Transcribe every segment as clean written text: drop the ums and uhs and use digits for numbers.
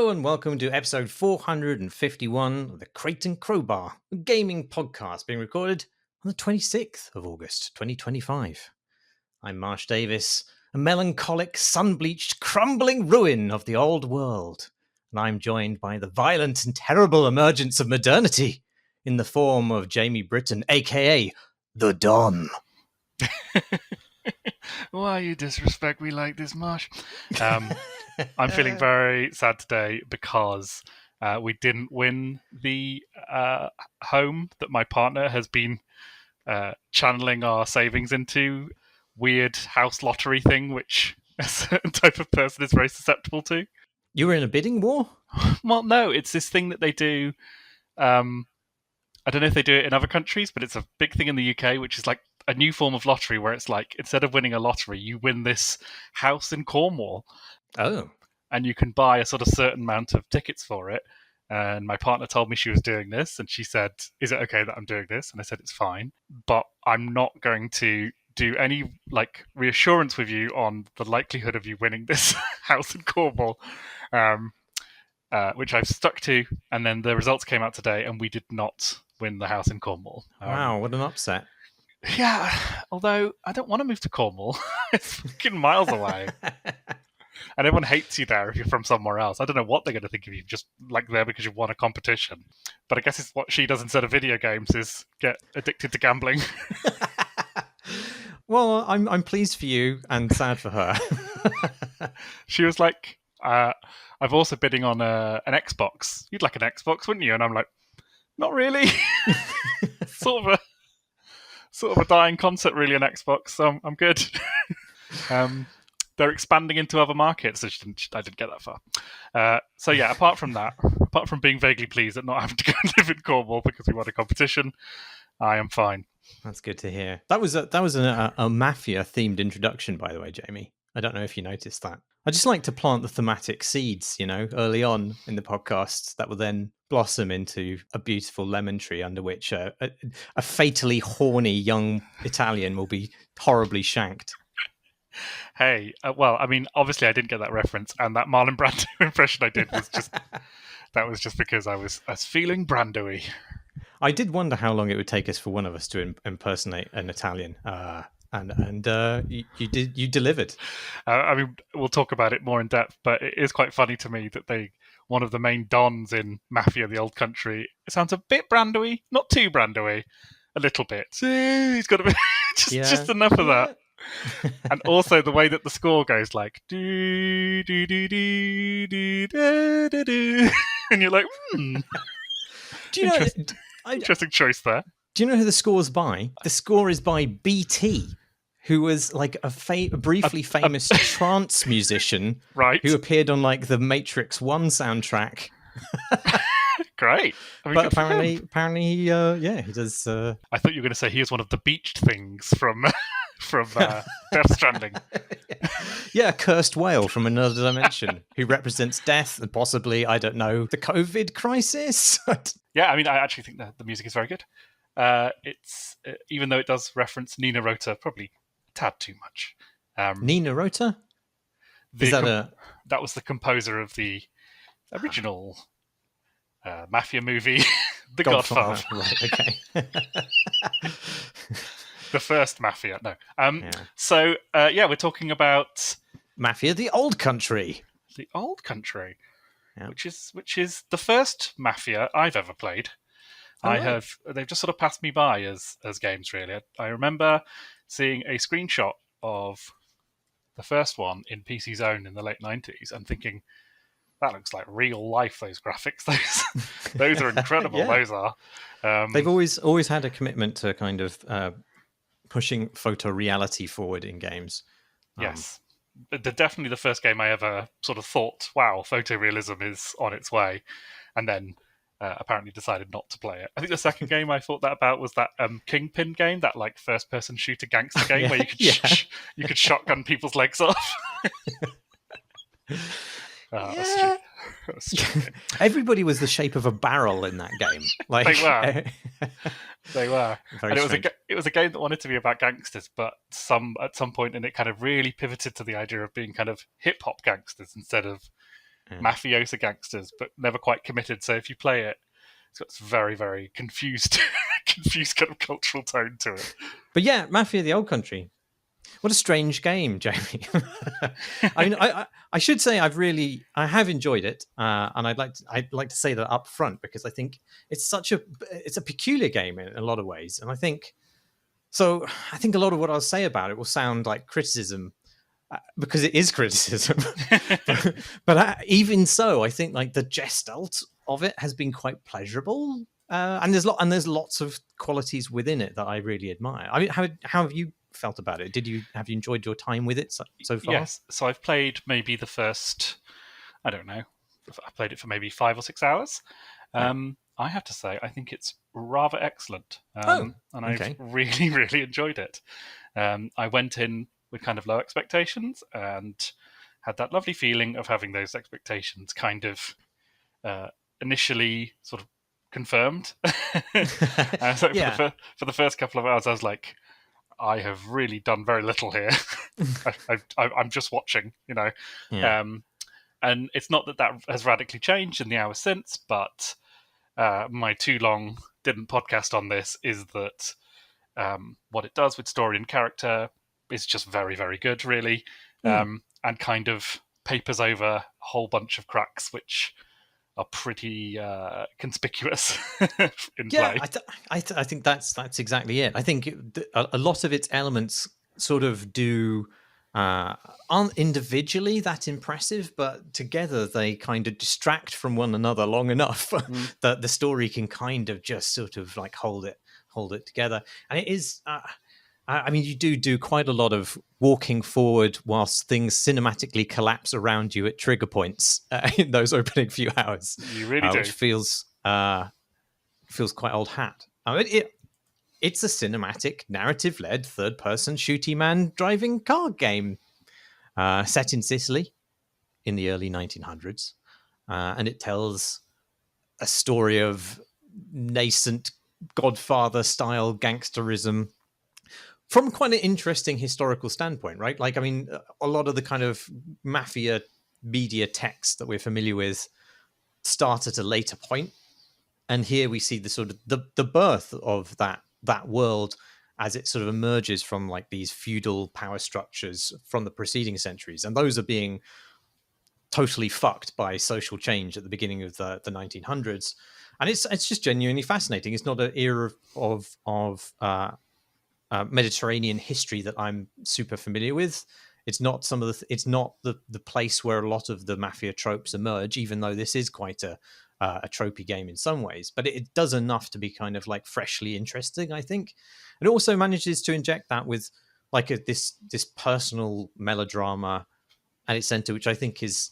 Hello and welcome to episode 451 of the Crate and Crowbar, a gaming podcast being recorded on the 26th of August, 2025. I'm Marsh Davis, a melancholic, sun-bleached, crumbling ruin of the old world, and I'm joined by the violent and terrible emergence of modernity in the form of Jamie Britton, aka the Don. Why you disrespect me like this, Marsh? I'm feeling very sad today because we didn't win the home that my partner has been channeling our savings into. Weird house lottery thing, which a certain type of person is very susceptible to. You were in a bidding war? Well, no, it's this thing that they do. I don't know if they do it in other countries, but it's a big thing in the UK, which is like a new form of lottery where it's like, instead of winning a lottery, you win this house in Cornwall. Oh. And you can buy a sort of certain amount of tickets for it. And my partner told me she was doing this, and she said, "Is it okay that I'm doing this?" And I said, "It's fine, but I'm not going to do any like reassurance with you on the likelihood of you winning this house in Cornwall," which I've stuck to. And then the results came out today, and we did not win the house in Cornwall. Wow, what an upset. Yeah, although I don't want to move to Cornwall. It's fucking miles away. And everyone hates you there if you're from somewhere else. I don't know what they're going to think of you, just like there because you've won a competition. But I guess it's what she does instead of video games is get addicted to gambling. Well, I'm pleased for you and sad for her. She was like, I've also bidding on an Xbox. You'd like an Xbox, wouldn't you? And I'm like, not really. sort of a dying concept, really, an Xbox. So I'm good. They're expanding into other markets. So I didn't get that far. So yeah, apart from being vaguely pleased at not having to go and live in Cornwall because we won a competition, I am fine. That's good to hear. That was a Mafia themed introduction, by the way, Jamie. I don't know if you noticed that. I just like to plant the thematic seeds, early on in the podcast that will then blossom into a beautiful lemon tree under which a fatally horny young Italian will be horribly shanked. Hey, well, I mean, obviously I didn't get that reference, and that Marlon Brando impression I did was just because I was feeling Brando-y. I did wonder how long it would take us for one of us to impersonate an Italian, and you delivered. I mean, we'll talk about it more in depth, but it is quite funny to me that one of the main dons in Mafia, the old country, it sounds a bit Brando-y, not too Brando-y, a little bit. He's got a bit, just enough of that. And also the way that the score goes, like do do do do do do do do, and you're like, Do you know? Interesting choice there. Do you know who the score's by? The score is by BT, who was like a briefly famous trance musician, right? Who appeared on like the Matrix 1 soundtrack. Great. I mean, but apparently, he does. I thought you were going to say he was one of the beached things from Death Stranding. Yeah, a cursed whale from another dimension who represents death and possibly, I don't know, the COVID crisis. Yeah, I mean, I actually think that the music is very good. It's even though it does reference Nina Rota, probably a tad too much. Nina Rota? That was the composer of the original Mafia movie, The Godfather. Right, okay. The first Mafia, no. So, we're talking about Mafia, the old country. The old country, yeah. which is the first Mafia I've ever played. Oh, they've just sort of passed me by as games, really. I remember seeing a screenshot of the first one in PC Zone in the late 90s and thinking, that looks like real life, those graphics. Those are incredible, yeah. Those are. They've always had a commitment to kind of pushing photo reality forward in games. Yes. They're definitely the first game I ever sort of thought, wow, photorealism is on its way. And then apparently decided not to play it. I think the second game I thought that about was that Kingpin game, that like first-person shooter gangster game yeah, where you could shotgun people's legs off. Everybody was the shape of a barrel in that game. Like they were. And it was a game that wanted to be about gangsters, but at some point in it kind of really pivoted to the idea of being kind of hip hop gangsters instead of mafiosa gangsters, but never quite committed. So if you play it, it's got this very, very confused kind of cultural tone to it. But yeah, Mafia: The Old Country. What a strange game, Jamie. I mean, I should say I have enjoyed it, and I'd like to say that up front, because I think it's a peculiar game in a lot of ways, and I think a lot of what I'll say about it will sound like criticism, because it is criticism. but even so, I think like the gestalt of it has been quite pleasurable, and there's lots of qualities within it that I really admire. I mean, how have you felt about it? Have you enjoyed your time with it so far? Yes, so I've played maybe the first, I don't know, I played it for maybe 5 or 6 hours. I have to say, I think it's rather excellent, and I've really, really enjoyed it. I went in with kind of low expectations and had that lovely feeling of having those expectations kind of initially sort of confirmed. So for the first couple of hours, I was like, I have really done very little here. I'm just watching, you know. Yeah. And it's not that has radically changed in the hours since, but my too long didn't podcast on this is that what it does with story and character is just very, very good, really, and kind of papers over a whole bunch of cracks, which are pretty conspicuous in play. I think that's exactly it. I think a lot of its elements sort of aren't individually that impressive, but together they kind of distract from one another long enough that the story can kind of just sort of like hold it together. And it is. I mean, you do quite a lot of walking forward whilst things cinematically collapse around you at trigger points in those opening few hours. You really do. Which feels quite old hat. I mean, it's a cinematic, narrative-led, third-person shooty man driving car game set in Sicily in the early 1900s, and it tells a story of nascent Godfather-style gangsterism from quite an interesting historical standpoint, right? Like, I mean, a lot of the kind of mafia media text that we're familiar with start at a later point, and here we see the sort of the birth of that world as it sort of emerges from like these feudal power structures from the preceding centuries, and those are being totally fucked by social change at the beginning of the 1900s, and it's just genuinely fascinating. It's not an era of Mediterranean history that I'm super familiar with. It's not the place where a lot of the mafia tropes emerge, even though this is quite a tropey game in some ways. But it does enough to be kind of like freshly interesting, I think. And it also manages to inject that with like this personal melodrama at its center, which I think is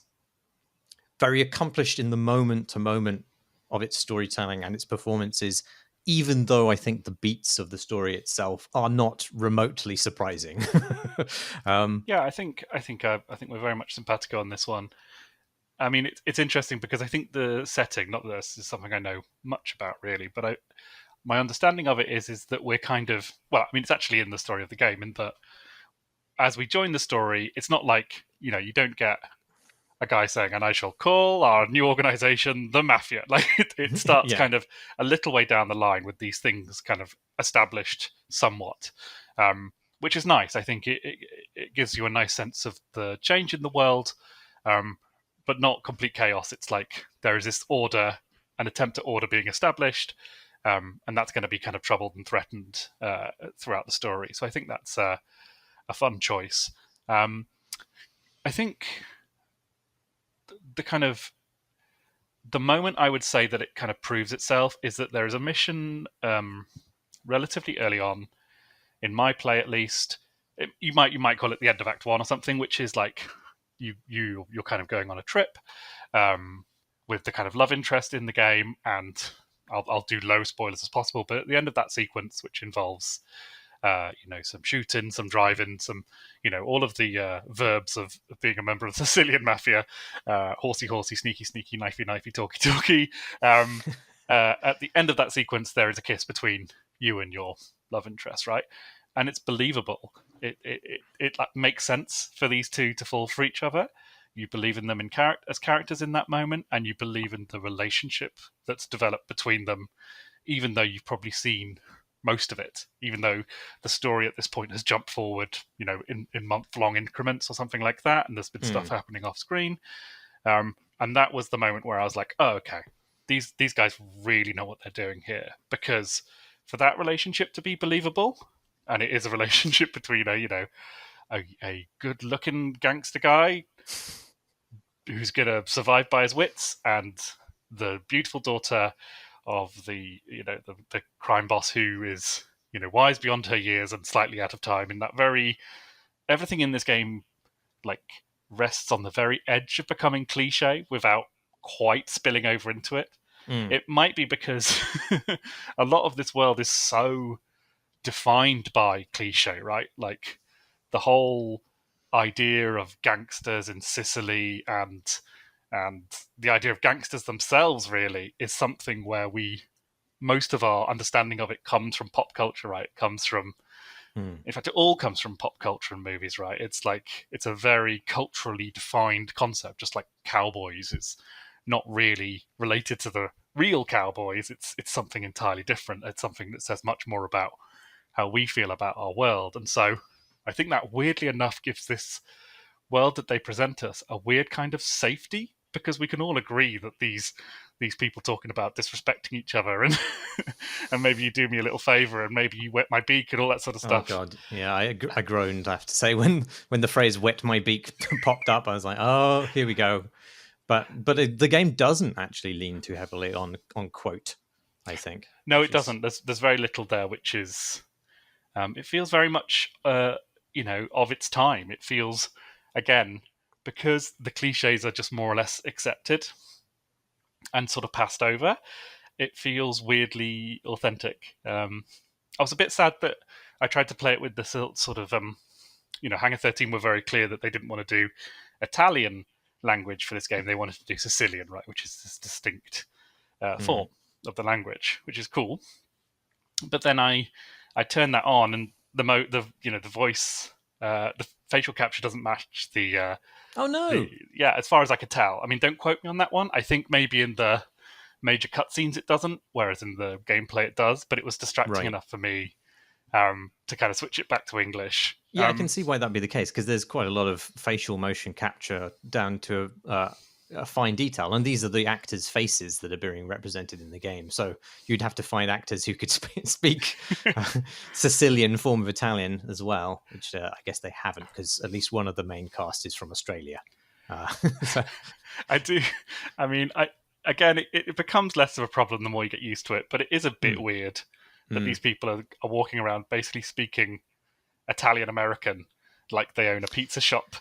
very accomplished in the moment to moment of its storytelling and its performances, even though I think the beats of the story itself are not remotely surprising. Yeah, I think we're very much simpatico on this one. I mean, it's interesting because I think the setting, not that this is something I know much about really, but my understanding of it is that we're kind of, well, I mean, it's actually in the story of the game, in that as we join the story, it's not like, you know, you don't get a guy saying, and I shall call our new organization the Mafia. Like it starts kind of a little way down the line with these things kind of established somewhat, which is nice. I think it gives you a nice sense of the change in the world, but not complete chaos. It's like there is this order, an attempt at order being established, and that's going to be kind of troubled and threatened throughout the story. So I think that's a fun choice. I think the moment I would say that it kind of proves itself is that there is a mission relatively early on in my play, at least. You might call it the end of Act 1 or something, which is like you're kind of going on a trip with the kind of love interest in the game, and I'll do low spoilers as possible. But at the end of that sequence, which involves some shooting, some driving, some, all of the verbs of being a member of the Sicilian Mafia, horsey, sneaky, knifey, talky. At the end of that sequence, there is a kiss between you and your love interest, right? And it's believable. It makes sense for these two to fall for each other. You believe in them as characters in that moment, and you believe in the relationship that's developed between them, even though you've probably seen most of it, even though the story at this point has jumped forward, in month-long increments or something like that, and there's been stuff happening off screen. And that was the moment where I was like, oh, okay, these guys really know what they're doing here, because for that relationship to be believable, and it is a relationship between a good-looking gangster guy who's going to survive by his wits and the beautiful daughter of the crime boss who is wise beyond her years and slightly out of time. In that everything in this game like rests on the very edge of becoming cliche without quite spilling over into it. It might be because a lot of this world is so defined by cliche, right? Like the whole idea of gangsters in Sicily and the idea of gangsters themselves really is something where most of our understanding of it comes from pop culture, right? It comes from, in fact, it all comes from pop culture and movies, right? It's a very culturally defined concept, just like cowboys is not really related to the real cowboys. It's something entirely different. It's something that says much more about how we feel about our world. And so I think that weirdly enough gives this world that they present us a weird kind of safety, because we can all agree that these people talking about disrespecting each other and and maybe you do me a little favor and maybe you wet my beak and all that sort of stuff. Oh God, yeah, I groaned. I have to say, when the phrase "wet my beak" popped up, I was like, oh, here we go. But the game doesn't actually lean too heavily on quote, I think. No, it doesn't. There's very little there, which is it feels very much of its time. It feels, again, because the cliches are just more or less accepted and sort of passed over, it feels weirdly authentic. I was a bit sad that I tried to play it with the sort of Hangar 13 were very clear that they didn't want to do Italian language for this game. They wanted to do Sicilian, right, which is this distinct form of the language, which is cool. But then I turned that on, and the voice, the facial capture doesn't match the. Oh no! As far as I could tell. I mean, don't quote me on that one. I think maybe in the major cutscenes it doesn't, whereas in the gameplay it does. But it was distracting enough for me to kind of switch it back to English. Yeah, I can see why that'd be the case, because there's quite a lot of facial motion capture down to a fine detail, and these are the actors' faces that are being represented in the game. So you'd have to find actors who could speak Sicilian form of Italian as well, which I guess they haven't, because at least one of the main cast is from Australia. So. I do. I mean, it becomes less of a problem the more you get used to it, but it is a bit weird that these people are walking around basically speaking Italian American like they own a pizza shop.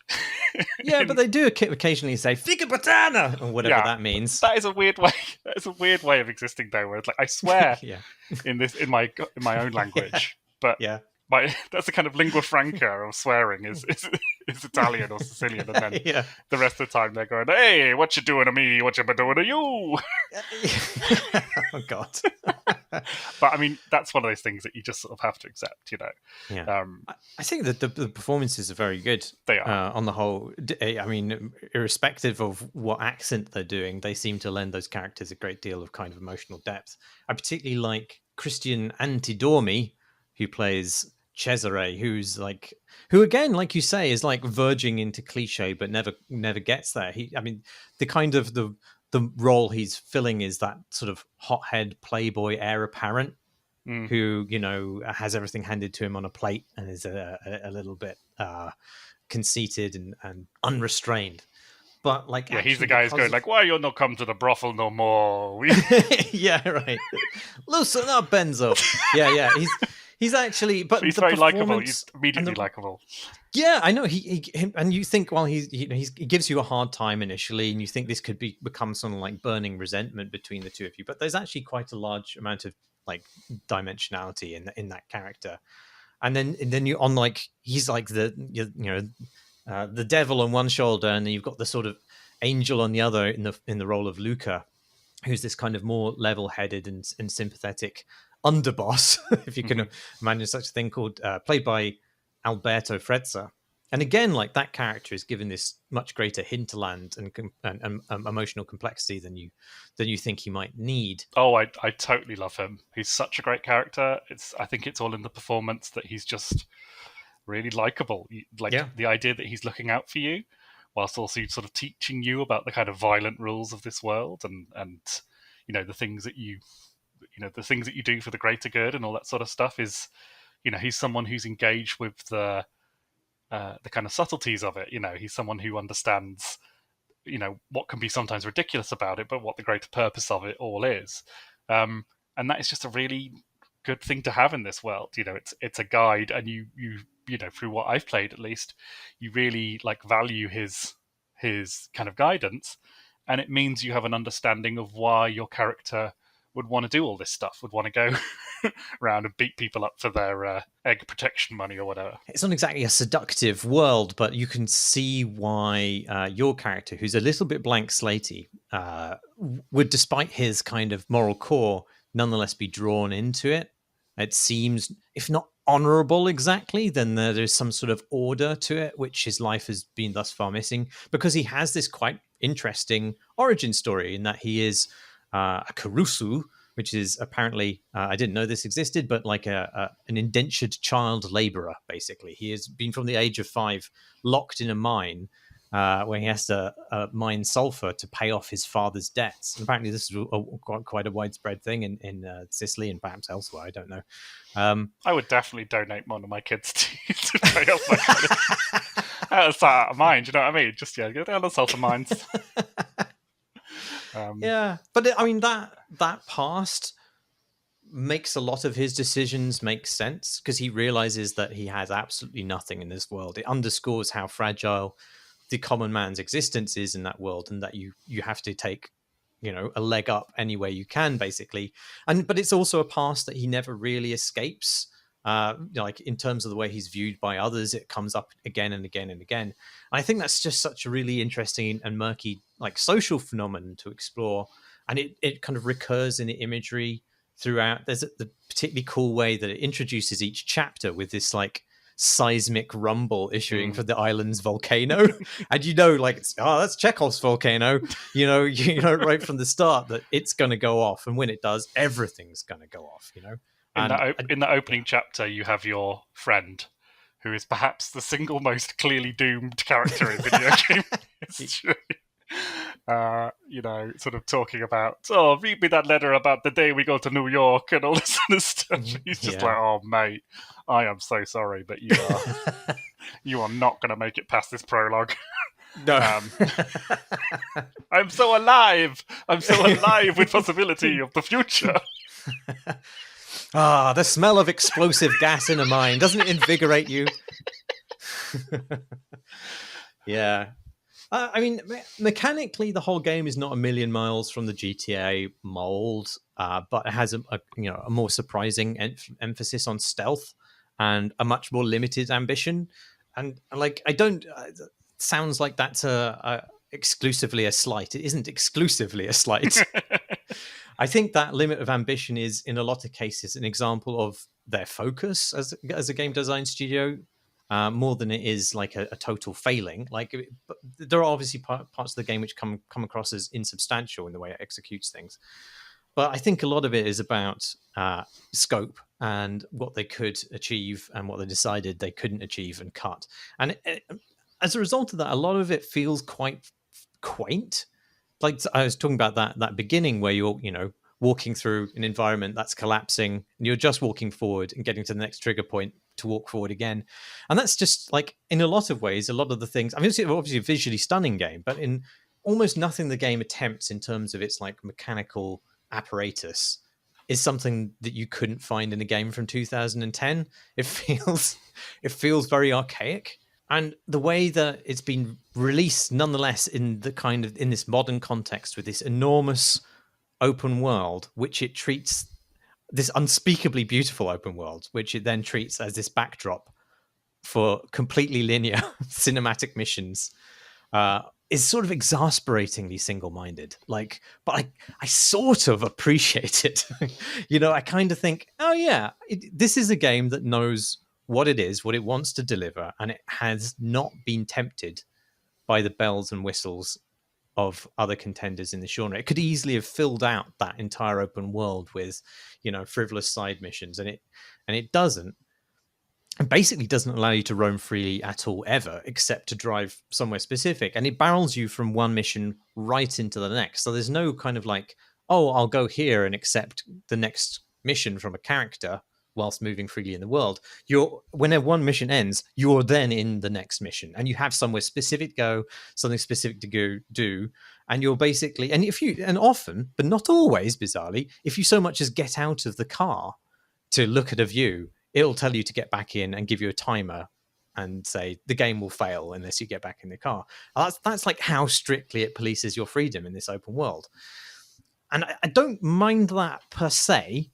Yeah, but they do occasionally say "figa patana" or whatever that means. That is a weird way. That is a weird way of existing, though. Where it's like I swear in my own language, but that's the kind of lingua franca of swearing is Italian or Sicilian, and then the rest of the time they're going, "Hey, what you doing to me? What you been doing to you?" Oh God. But I mean, that's one of those things that you just sort of have to accept, Yeah. I think that the performances are very good. They are on the whole. I mean, irrespective of what accent they're doing, they seem to lend those characters a great deal of kind of emotional depth. I particularly like Christian Antidormi, who plays Cesare, who again, like you say, is like verging into cliche, but never gets there. The kind of the role he's filling is that sort of hothead playboy heir apparent who has everything handed to him on a plate and is a little bit conceited and unrestrained. But he's the guy who's going like, "Why you not come to the brothel no more?" Yeah, right. Loosen up, Benzo. Yeah. He's actually, but he's very likable. He's immediately likable. Yeah, I know. He and you think, well, he gives you a hard time initially, and you think this could become something like burning resentment between the two of you. But there's actually quite a large amount of like dimensionality in that character. And then you on like he's like the devil on one shoulder, and then you've got the sort of angel on the other in the role of Luca, who's this kind of more level-headed and sympathetic underboss, if you can imagine such a thing, called played by Alberto Frezza, And again, like that character is given this much greater hinterland and emotional complexity than you think he might need. Oh, I totally love him. He's such a great character. I think it's all in the performance that he's just really likable. Like Yeah. the idea that he's looking out for you, whilst also sort of teaching you about the kind of violent rules of this world, and the things that the things that you do for the greater good and all that sort of stuff is, he's someone who's engaged with the kind of subtleties of it. He's someone who understands, what can be sometimes ridiculous about it, but what the greater purpose of it all is. And that is just a really good thing to have in this world. It's a guide, and you through what I've played at least, you really like value his kind of guidance, and it means you have an understanding of why your character would want to do all this stuff, would want to go around and beat people up for their egg protection money or whatever. It's not exactly a seductive world, but you can see why your character, who's a little bit blank slatey, would, despite his kind of moral core, nonetheless be drawn into it. It seems, if not honorable exactly, then there's some sort of order to it, which his life has been thus far missing, because he has this quite interesting origin story in that he is a Karusu, which is apparently, I didn't know this existed, but like an indentured child laborer, basically. He has been from the age of 5 locked in a mine where he has to mine sulfur to pay off his father's debts. And apparently this is quite a widespread thing in Sicily and perhaps elsewhere, I don't know. I would definitely donate one of my kids to pay off my credit. That's out of mind, you know what I mean? Just, go down the sulfur mines. Yeah, but I mean that past makes a lot of his decisions make sense, because he realizes that he has absolutely nothing in this world. It underscores how fragile the common man's existence is in that world, and that you have to take a leg up any way you can, basically. But it's also a past that he never really escapes. Like in terms of the way he's viewed by others, it comes up again and again and again. And I think that's just such a really interesting and murky, like, social phenomenon to explore. And it kind of recurs in the imagery throughout. There's the particularly cool way that it introduces each chapter with this like seismic rumble issuing from the island's volcano. And like, that's Chekhov's volcano. You know right from the start that it's going to go off, and when it does, everything's going to go off. In the opening chapter, you have your friend, who is perhaps the single most clearly doomed character in video game history. Sort of talking about, read me that letter about the day we go to New York and all this kind of stuff. He's just like, oh, mate, I am so sorry, but you are not going to make it past this prologue. No. I'm so alive. I'm so alive with possibility of the future. The smell of explosive gas in a mine. Doesn't it invigorate you? Yeah. I mean, mechanically, the whole game is not a million miles from the GTA mold, but it has a more surprising emphasis on stealth and a much more limited ambition. And like, I don't. Sounds like that's exclusively a slight. It isn't exclusively a slight. I think that limit of ambition is, in a lot of cases, an example of their focus as a game design studio, more than it is like a total failing. Like, but there are obviously parts of the game which come across as insubstantial in the way it executes things. But I think a lot of it is about scope and what they could achieve and what they decided they couldn't achieve and cut. And as a result of that, a lot of it feels quite quaint. Like I was talking about that beginning where you're walking through an environment that's collapsing, and you're just walking forward and getting to the next trigger point to walk forward again. And that's just like, in a lot of ways, a lot of the things, I mean, it's obviously a visually stunning game, but in almost nothing the game attempts in terms of its like mechanical apparatus is something that you couldn't find in a game from 2010. It feels very archaic. And the way that it's been released, nonetheless, in this modern context with this enormous open world, which it treats, this unspeakably beautiful open world, which it then treats as this backdrop for completely linear cinematic missions, is sort of exasperatingly single-minded. Like, but I sort of appreciate it. I kind of think, oh yeah, this is a game that knows what it is, what it wants to deliver, and it has not been tempted by the bells and whistles of other contenders in the genre. It could easily have filled out that entire open world with, frivolous side missions, and it doesn't. And basically doesn't allow you to roam freely at all ever, except to drive somewhere specific. And it barrels you from one mission right into the next. So there's no kind of like, oh, I'll go here and accept the next mission from a character whilst moving freely in the world. Whenever one mission ends, you're then in the next mission, and you have somewhere specific to go, something specific to go do, and you're basically, and often, but not always, bizarrely, if you so much as get out of the car to look at a view, it'll tell you to get back in and give you a timer and say the game will fail unless you get back in the car. That's like how strictly it polices your freedom in this open world. And I don't mind that per se,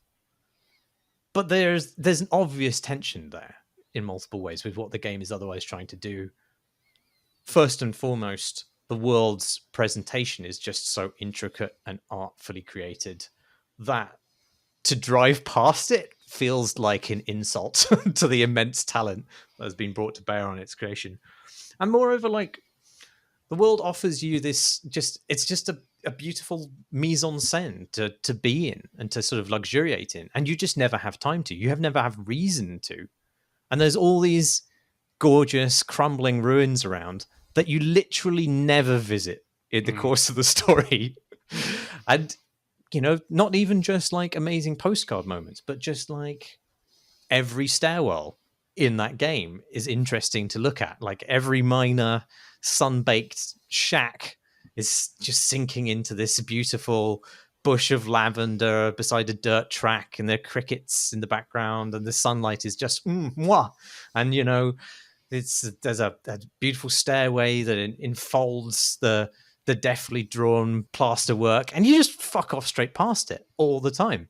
but there's an obvious tension there in multiple ways with what the game is otherwise trying to do. First and foremost, the world's presentation is just so intricate and artfully created that to drive past it feels like an insult to the immense talent that has been brought to bear on its creation. And moreover, like, the world offers you this it's just a beautiful mise en scène to be in and to sort of luxuriate in, and you just never have time to. You never have reason to. And there's all these gorgeous crumbling ruins around that you literally never visit in the course of the story. And not even just like amazing postcard moments, but just like every stairwell in that game is interesting to look at. Like every minor sun-baked shack is just sinking into this beautiful bush of lavender beside a dirt track, and there are crickets in the background, and the sunlight is just mwah. And there's a beautiful stairway that enfolds the deftly drawn plaster work, and you just fuck off straight past it all the time.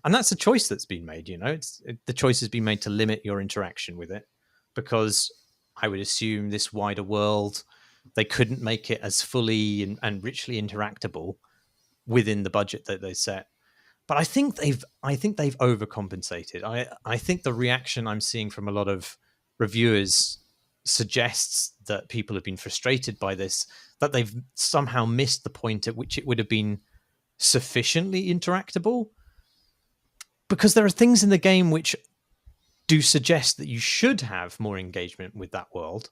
And that's a choice that's been made. The choice has been made to limit your interaction with it, because I would assume this wider world, they couldn't make it as fully and richly interactable within the budget that they set. But I think they've overcompensated. I think the reaction I'm seeing from a lot of reviewers suggests that people have been frustrated by this, that they've somehow missed the point at which it would have been sufficiently interactable. Because there are things in the game which do suggest that you should have more engagement with that world,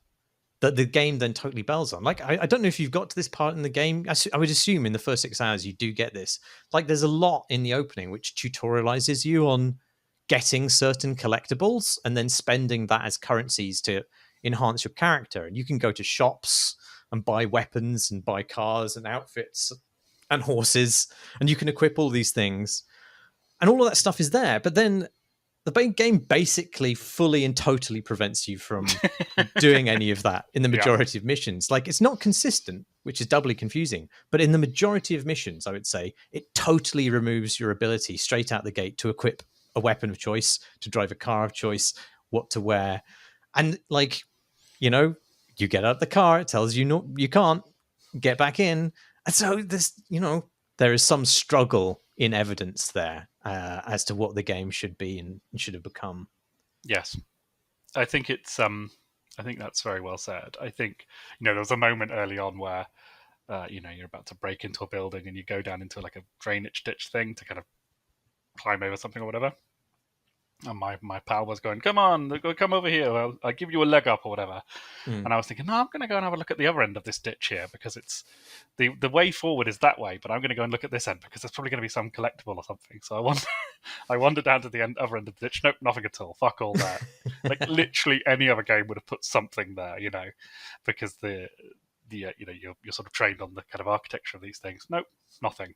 that the game then totally bells on. Like, I don't know if you've got to this part in the game. I would assume in the first 6 hours you do get this. Like, there's a lot in the opening which tutorializes you on getting certain collectibles and then spending that as currencies to enhance your character. And you can go to shops and buy weapons and buy cars and outfits and horses, and you can equip all these things. And all of that stuff is there. But then the game basically fully and totally prevents you from doing any of that in the majority of missions. Like, it's not consistent, which is doubly confusing. But in the majority of missions, I would say, it totally removes your ability straight out the gate to equip a weapon of choice, to drive a car of choice, what to wear. And like, you get out of the car, it tells you you can't get back in. And so this, there is some struggle in evidence there as to what the game should be and should have become. Yes, I think it's. I think that's very well said. I think there was a moment early on where, you're about to break into a building and you go down into like a drainage ditch thing to kind of climb over something or whatever. And my pal was going, "Come on, come over here. I'll give you a leg up or whatever." And I was thinking, no, I'm going to go and have a look at the other end of this ditch here, because it's the way forward is that way, but I'm going to go and look at this end because there's probably going to be some collectible or something. So I wandered down to the other end of the ditch. Nope, nothing at all. Fuck all that. Like, literally any other game would have put something there, because you're sort of trained on the kind of architecture of these things. Nope, nothing.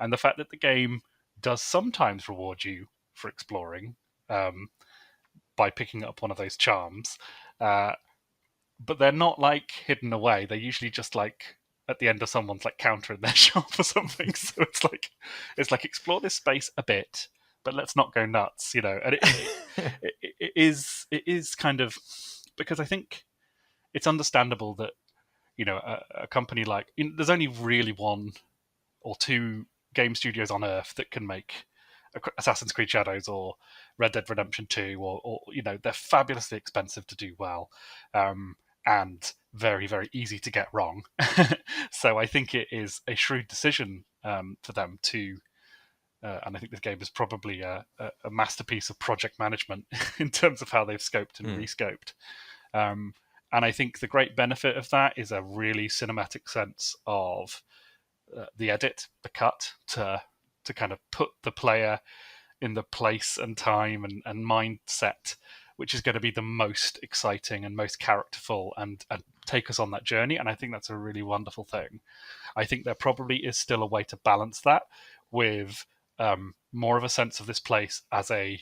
And the fact that the game does sometimes reward you for exploring, by picking up one of those charms, but they're not like hidden away. They're usually just like at the end of someone's like counter in their shop or something. So it's like explore this space a bit, but let's not go nuts, And it is kind of, because I think it's understandable that a company there's only really one or two game studios on Earth that can make Assassin's Creed Shadows or Red Dead Redemption 2, or they're fabulously expensive to do well, and very, very easy to get wrong. So I think it is a shrewd decision for them to. And I think this game is probably a masterpiece of project management in terms of how they've scoped and rescoped. And I think the great benefit of that is a really cinematic sense of the edit, the cut, to kind of put the player in the place and time and mindset which is going to be the most exciting and most characterful and take us on that journey. And I think that's a really wonderful thing. I think there probably is still a way to balance that with more of a sense of this place as a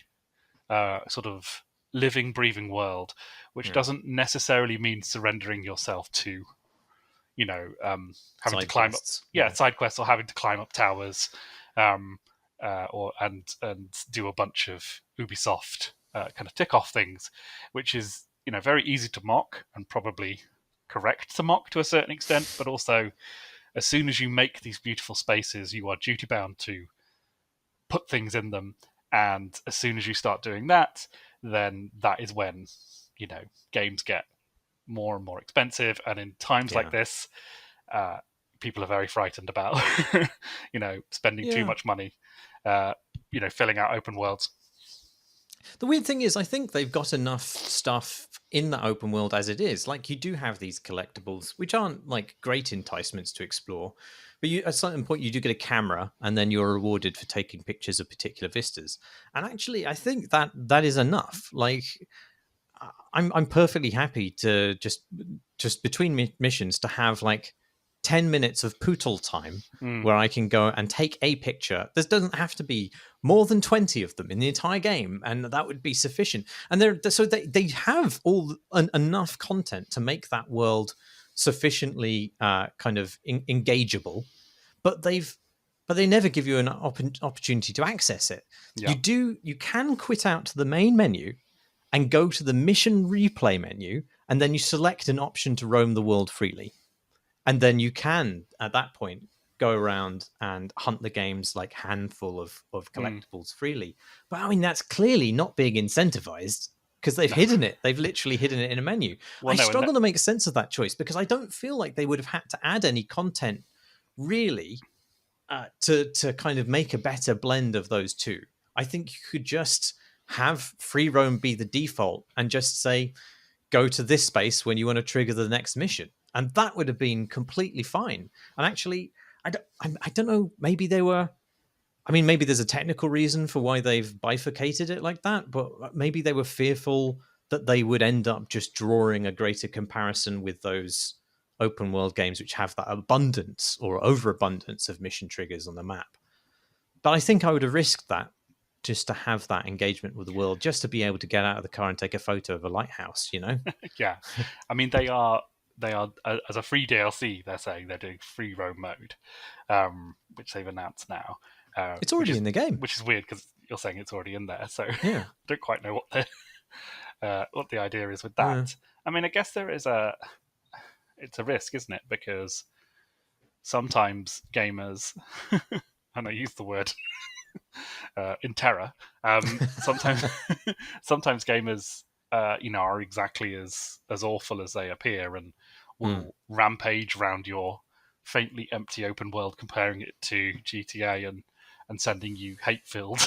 sort of living, breathing world, which doesn't necessarily mean surrendering yourself to, having side to climb quests. up, side quests, or having to climb up towers, or do a bunch of Ubisoft kind of tick off things, which is very easy to mock and probably correct to mock to a certain extent, but also as soon as you make these beautiful spaces, you are duty bound to put things in them, and as soon as you start doing that, then that is when games get more and more expensive, and in times like this, people are very frightened about spending too much money filling out open worlds. The weird thing is, I think they've got enough stuff in that open world as it is. Like, you do have these collectibles, which aren't like great enticements to explore, but at a certain point you do get a camera, and then you're rewarded for taking pictures of particular vistas. And actually, I think that is enough. Like, I'm perfectly happy to just between missions to have like 10 minutes of poodle time where I can go and take a picture. There doesn't have to be more than 20 of them in the entire game, and that would be sufficient. And they have enough content to make that world sufficiently kind of engageable, but they never give you an opportunity to access it. You can quit out to the main menu and go to the mission replay menu, and then you select an option to roam the world freely. And then you can, at that point, go around and hunt the game's like handful of collectibles freely. But I mean, that's clearly not being incentivized because they've hidden it. They've literally hidden it in a menu. I struggle to make sense of that choice because I don't feel like they would have had to add any content really to kind of make a better blend of those two. I think you could just have free roam be the default and just say, go to this space when you want to trigger the next mission. And that would have been completely fine. And actually, I don't know, maybe maybe there's a technical reason for why they've bifurcated it like that, but maybe they were fearful that they would end up just drawing a greater comparison with those open world games which have that abundance or overabundance of mission triggers on the map. But I think I would have risked that just to have that engagement with the world, just to be able to get out of the car and take a photo of a lighthouse, Yeah. I mean, they are as a free DLC, they're saying they're doing free roam mode, which they've announced now. It's already in the game, which is weird because you're saying it's already in there. So yeah. I don't quite know what the idea is with that. I mean, I guess it's a risk, isn't it? Because sometimes gamers, and I use the word in terror. Sometimes gamers, are exactly as awful as they appear, and will rampage around your faintly empty open world, comparing it to GTA, and sending you hate-filled,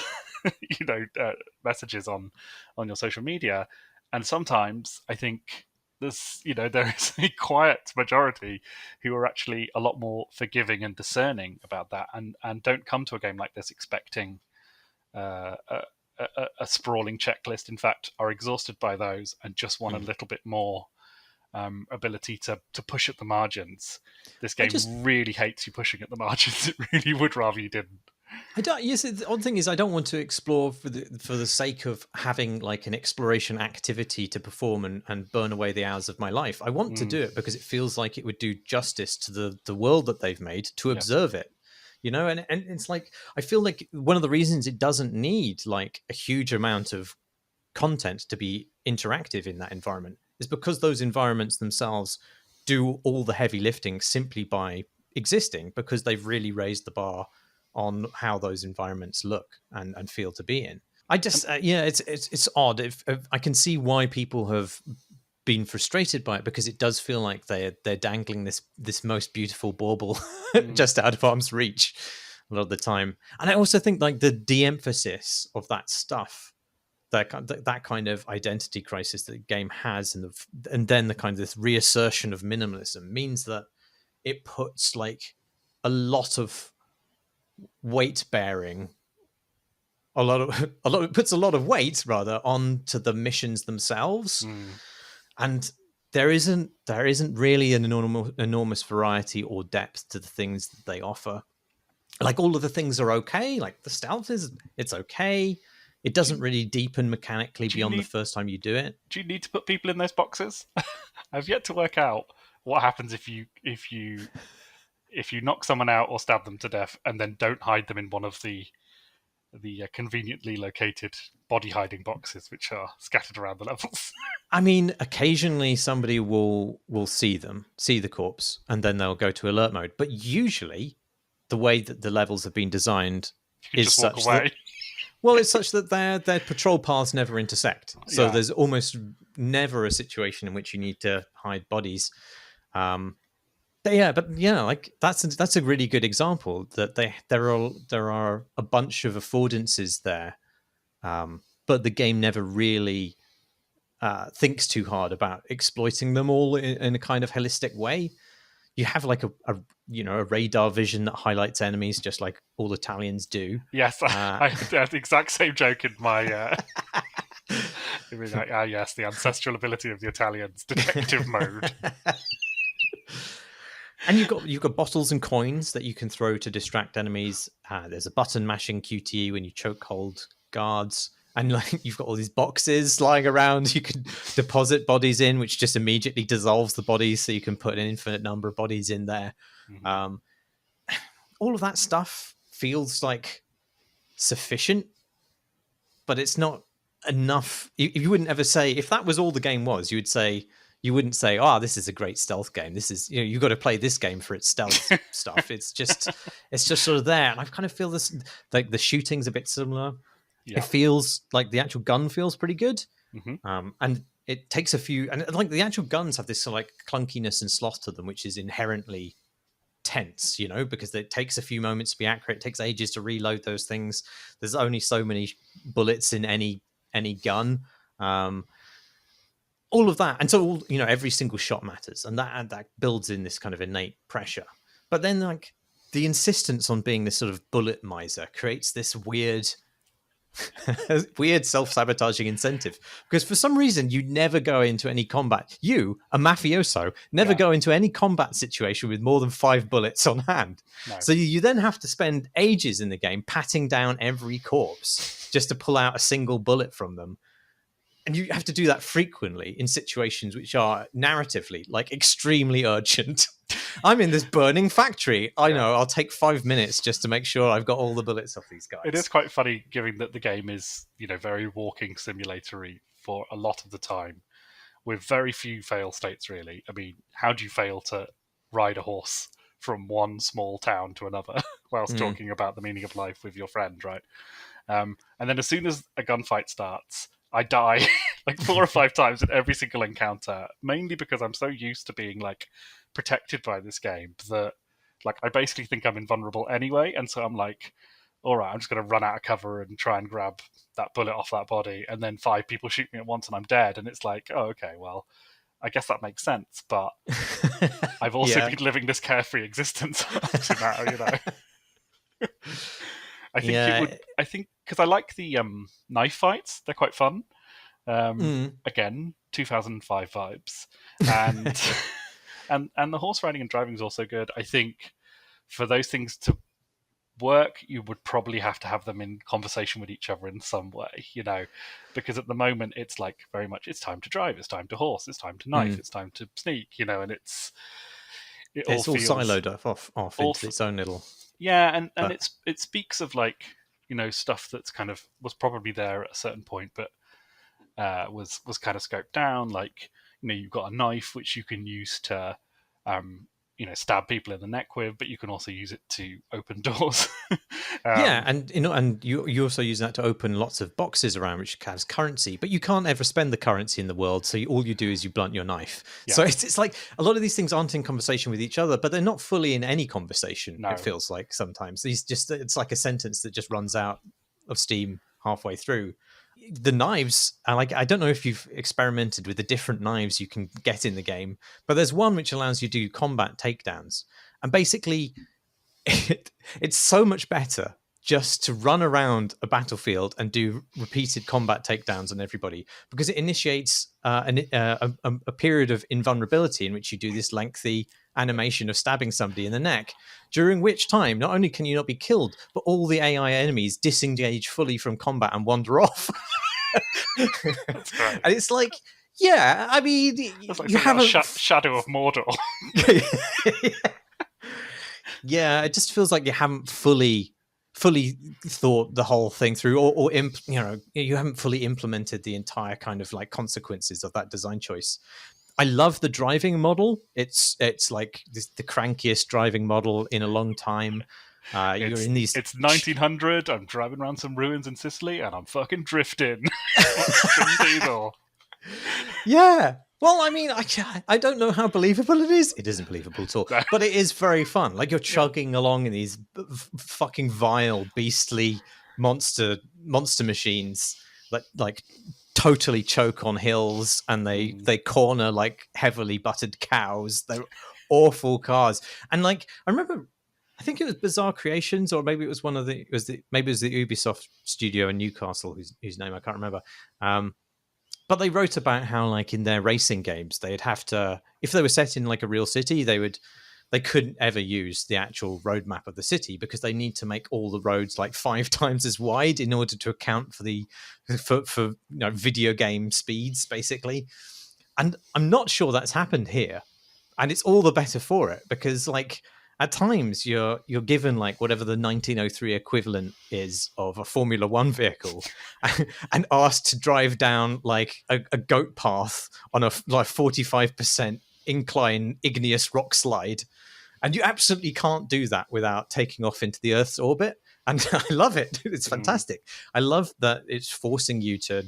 messages on your social media. And sometimes I think there is a quiet majority who are actually a lot more forgiving and discerning about that, and don't come to a game like this expecting a sprawling checklist. In fact, are exhausted by those and just want a little bit more ability to push at the margins. This game really hates you pushing at the margins. It really would rather you didn't. The odd thing is I don't want to explore for the sake of having like an exploration activity to perform and burn away the hours of my life. I want to do it because it feels like it would do justice to the world that they've made, to observe it. And it's like, I feel like one of the reasons it doesn't need like a huge amount of content to be interactive in that environment is because those environments themselves do all the heavy lifting simply by existing, because they've really raised the bar on how those environments look and feel to be in. I just it's odd. If I can see why people have been frustrated by it, because it does feel like they're dangling this most beautiful bauble just out of arm's reach a lot of the time. And I also think like the de-emphasis of that stuff, that kind of identity crisis that the game has, and then the kind of this reassertion of minimalism means that it puts like a lot of weight bearing, it puts a lot of weight rather onto the missions themselves. And there isn't really an enormous variety or depth to the things that they offer. Like, all of the things are okay. Like, the stealth it's okay. It doesn't really deepen mechanically beyond the first time you do it. Do you need to put people in those boxes? I've yet to work out what happens if you knock someone out or stab them to death and then don't hide them in one of the conveniently located body hiding boxes which are scattered around the levels. I mean, occasionally somebody will see the corpse, and then they'll go to alert mode. But usually, the way that the levels have been designed is such that, well, it's such that their patrol paths never intersect. So there's almost never a situation in which you need to hide bodies. Like that's a really good example that there are a bunch of affordances there, but the game never really thinks too hard about exploiting them all in a kind of holistic way. You have like a radar vision that highlights enemies, just like all Italians do. Yes, I had the exact same joke in my. Yes, the ancestral ability of the Italians, detective mode. And you've got bottles and coins that you can throw to distract enemies. There's a button mashing QTE when you chokehold guards. And like, you've got all these boxes lying around you can deposit bodies in, which just immediately dissolves the bodies, so you can put an infinite number of bodies in there. All of that stuff feels like sufficient, but it's not enough. You wouldn't ever say, if that was all the game was, you wouldn't say, this is a great stealth game. This is, you've got to play this game for its stealth stuff. It's just sort of there. And I kind of feel this, like the shooting's a bit similar. Yeah. It feels like the actual gun feels pretty good. And it takes a few, and like the actual guns have this sort of like clunkiness and sloth to them, which is inherently tense, because it takes a few moments to be accurate. It takes ages to reload those things. There's only so many bullets in any gun. All of that, and so every single shot matters, and that builds in this kind of innate pressure. But then, like, the insistence on being this sort of bullet miser creates this weird self-sabotaging incentive, because for some reason you never go into any combat. You, a mafioso, never go into any combat situation with more than 5 bullets on hand. No. So you then have to spend ages in the game patting down every corpse just to pull out a single bullet from them. And you have to do that frequently in situations which are narratively like extremely urgent. I'm in this burning factory. I know, I'll take 5 minutes just to make sure I've got all the bullets off these guys. It is quite funny, given that the game is, very walking simulatory for a lot of the time, with very few fail states, really. I mean, how do you fail to ride a horse from one small town to another whilst talking about the meaning of life with your friend, right? And then as soon as a gunfight starts, I die like 4 or 5 times in every single encounter, mainly because I'm so used to being like protected by this game that like I basically think I'm invulnerable anyway, and so I'm like, all right, I'm just going to run out of cover and try and grab that bullet off that body, and then 5 people shoot me at once and I'm dead, and it's like, oh, okay, well, I guess that makes sense, but I've also been living this carefree existence up to now, I think because I like the knife fights, they're quite fun. Again, 2005 vibes, and the horse riding and driving is also good. I think for those things to work, you would probably have to have them in conversation with each other in some way, because at the moment it's like very much it's time to drive, it's time to horse, it's time to knife, it's time to sneak, and it's all siloed off into its own little. Yeah, and it speaks of like, stuff that's kind of was probably there at a certain point, but was kind of scoped down. Like, you've got a knife which you can use to stab people in the neck with, but you can also use it to open doors. Yeah, and you also use that to open lots of boxes around which has currency, but you can't ever spend the currency in the world. So all you do is you blunt your knife. Yeah. So it's like a lot of these things aren't in conversation with each other, but they're not fully in any conversation. No. It feels like sometimes it's like a sentence that just runs out of steam halfway through. The knives, I don't know if you've experimented with the different knives you can get in the game, but there's one which allows you to do combat takedowns, and basically it's so much better just to run around a battlefield and do repeated combat takedowns on everybody, because it initiates a period of invulnerability in which you do this lengthy animation of stabbing somebody in the neck, during which time not only can you not be killed, but all the AI enemies disengage fully from combat and wander off. That's great. And it's like, yeah, I mean, like you haven't Shadow of Mordor. Yeah, it just feels like you haven't fully thought the whole thing through, or you haven't fully implemented the entire kind of like consequences of that design choice. I love the driving model. It's like the crankiest driving model in a long time. You're in these. It's 1900. I'm driving around some ruins in Sicily, and I'm fucking drifting. Diesel. Yeah. Well, I mean, I don't know how believable it is. It isn't believable at all, but it is very fun. Like you're chugging along in these fucking vile, beastly monster machines that like totally choke on hills, and they corner like heavily buttered cows. They're awful cars, and like I remember, I think it was Bizarre Creations, or maybe it was maybe it was the Ubisoft studio in Newcastle, whose name I can't remember. But they wrote about how, like, in their racing games, they'd have to, if they were set in like a real city, they couldn't ever use the actual roadmap of the city, because they need to make all the roads like 5 times as wide in order to account for video game speeds, basically. And I'm not sure that's happened here, and it's all the better for it, because like at times you're given like whatever the 1903 equivalent is of a Formula One vehicle, and asked to drive down like a goat path on a like 45% incline igneous rock slide, and you absolutely can't do that without taking off into the Earth's orbit. And I love it. It's fantastic. I love that it's forcing you to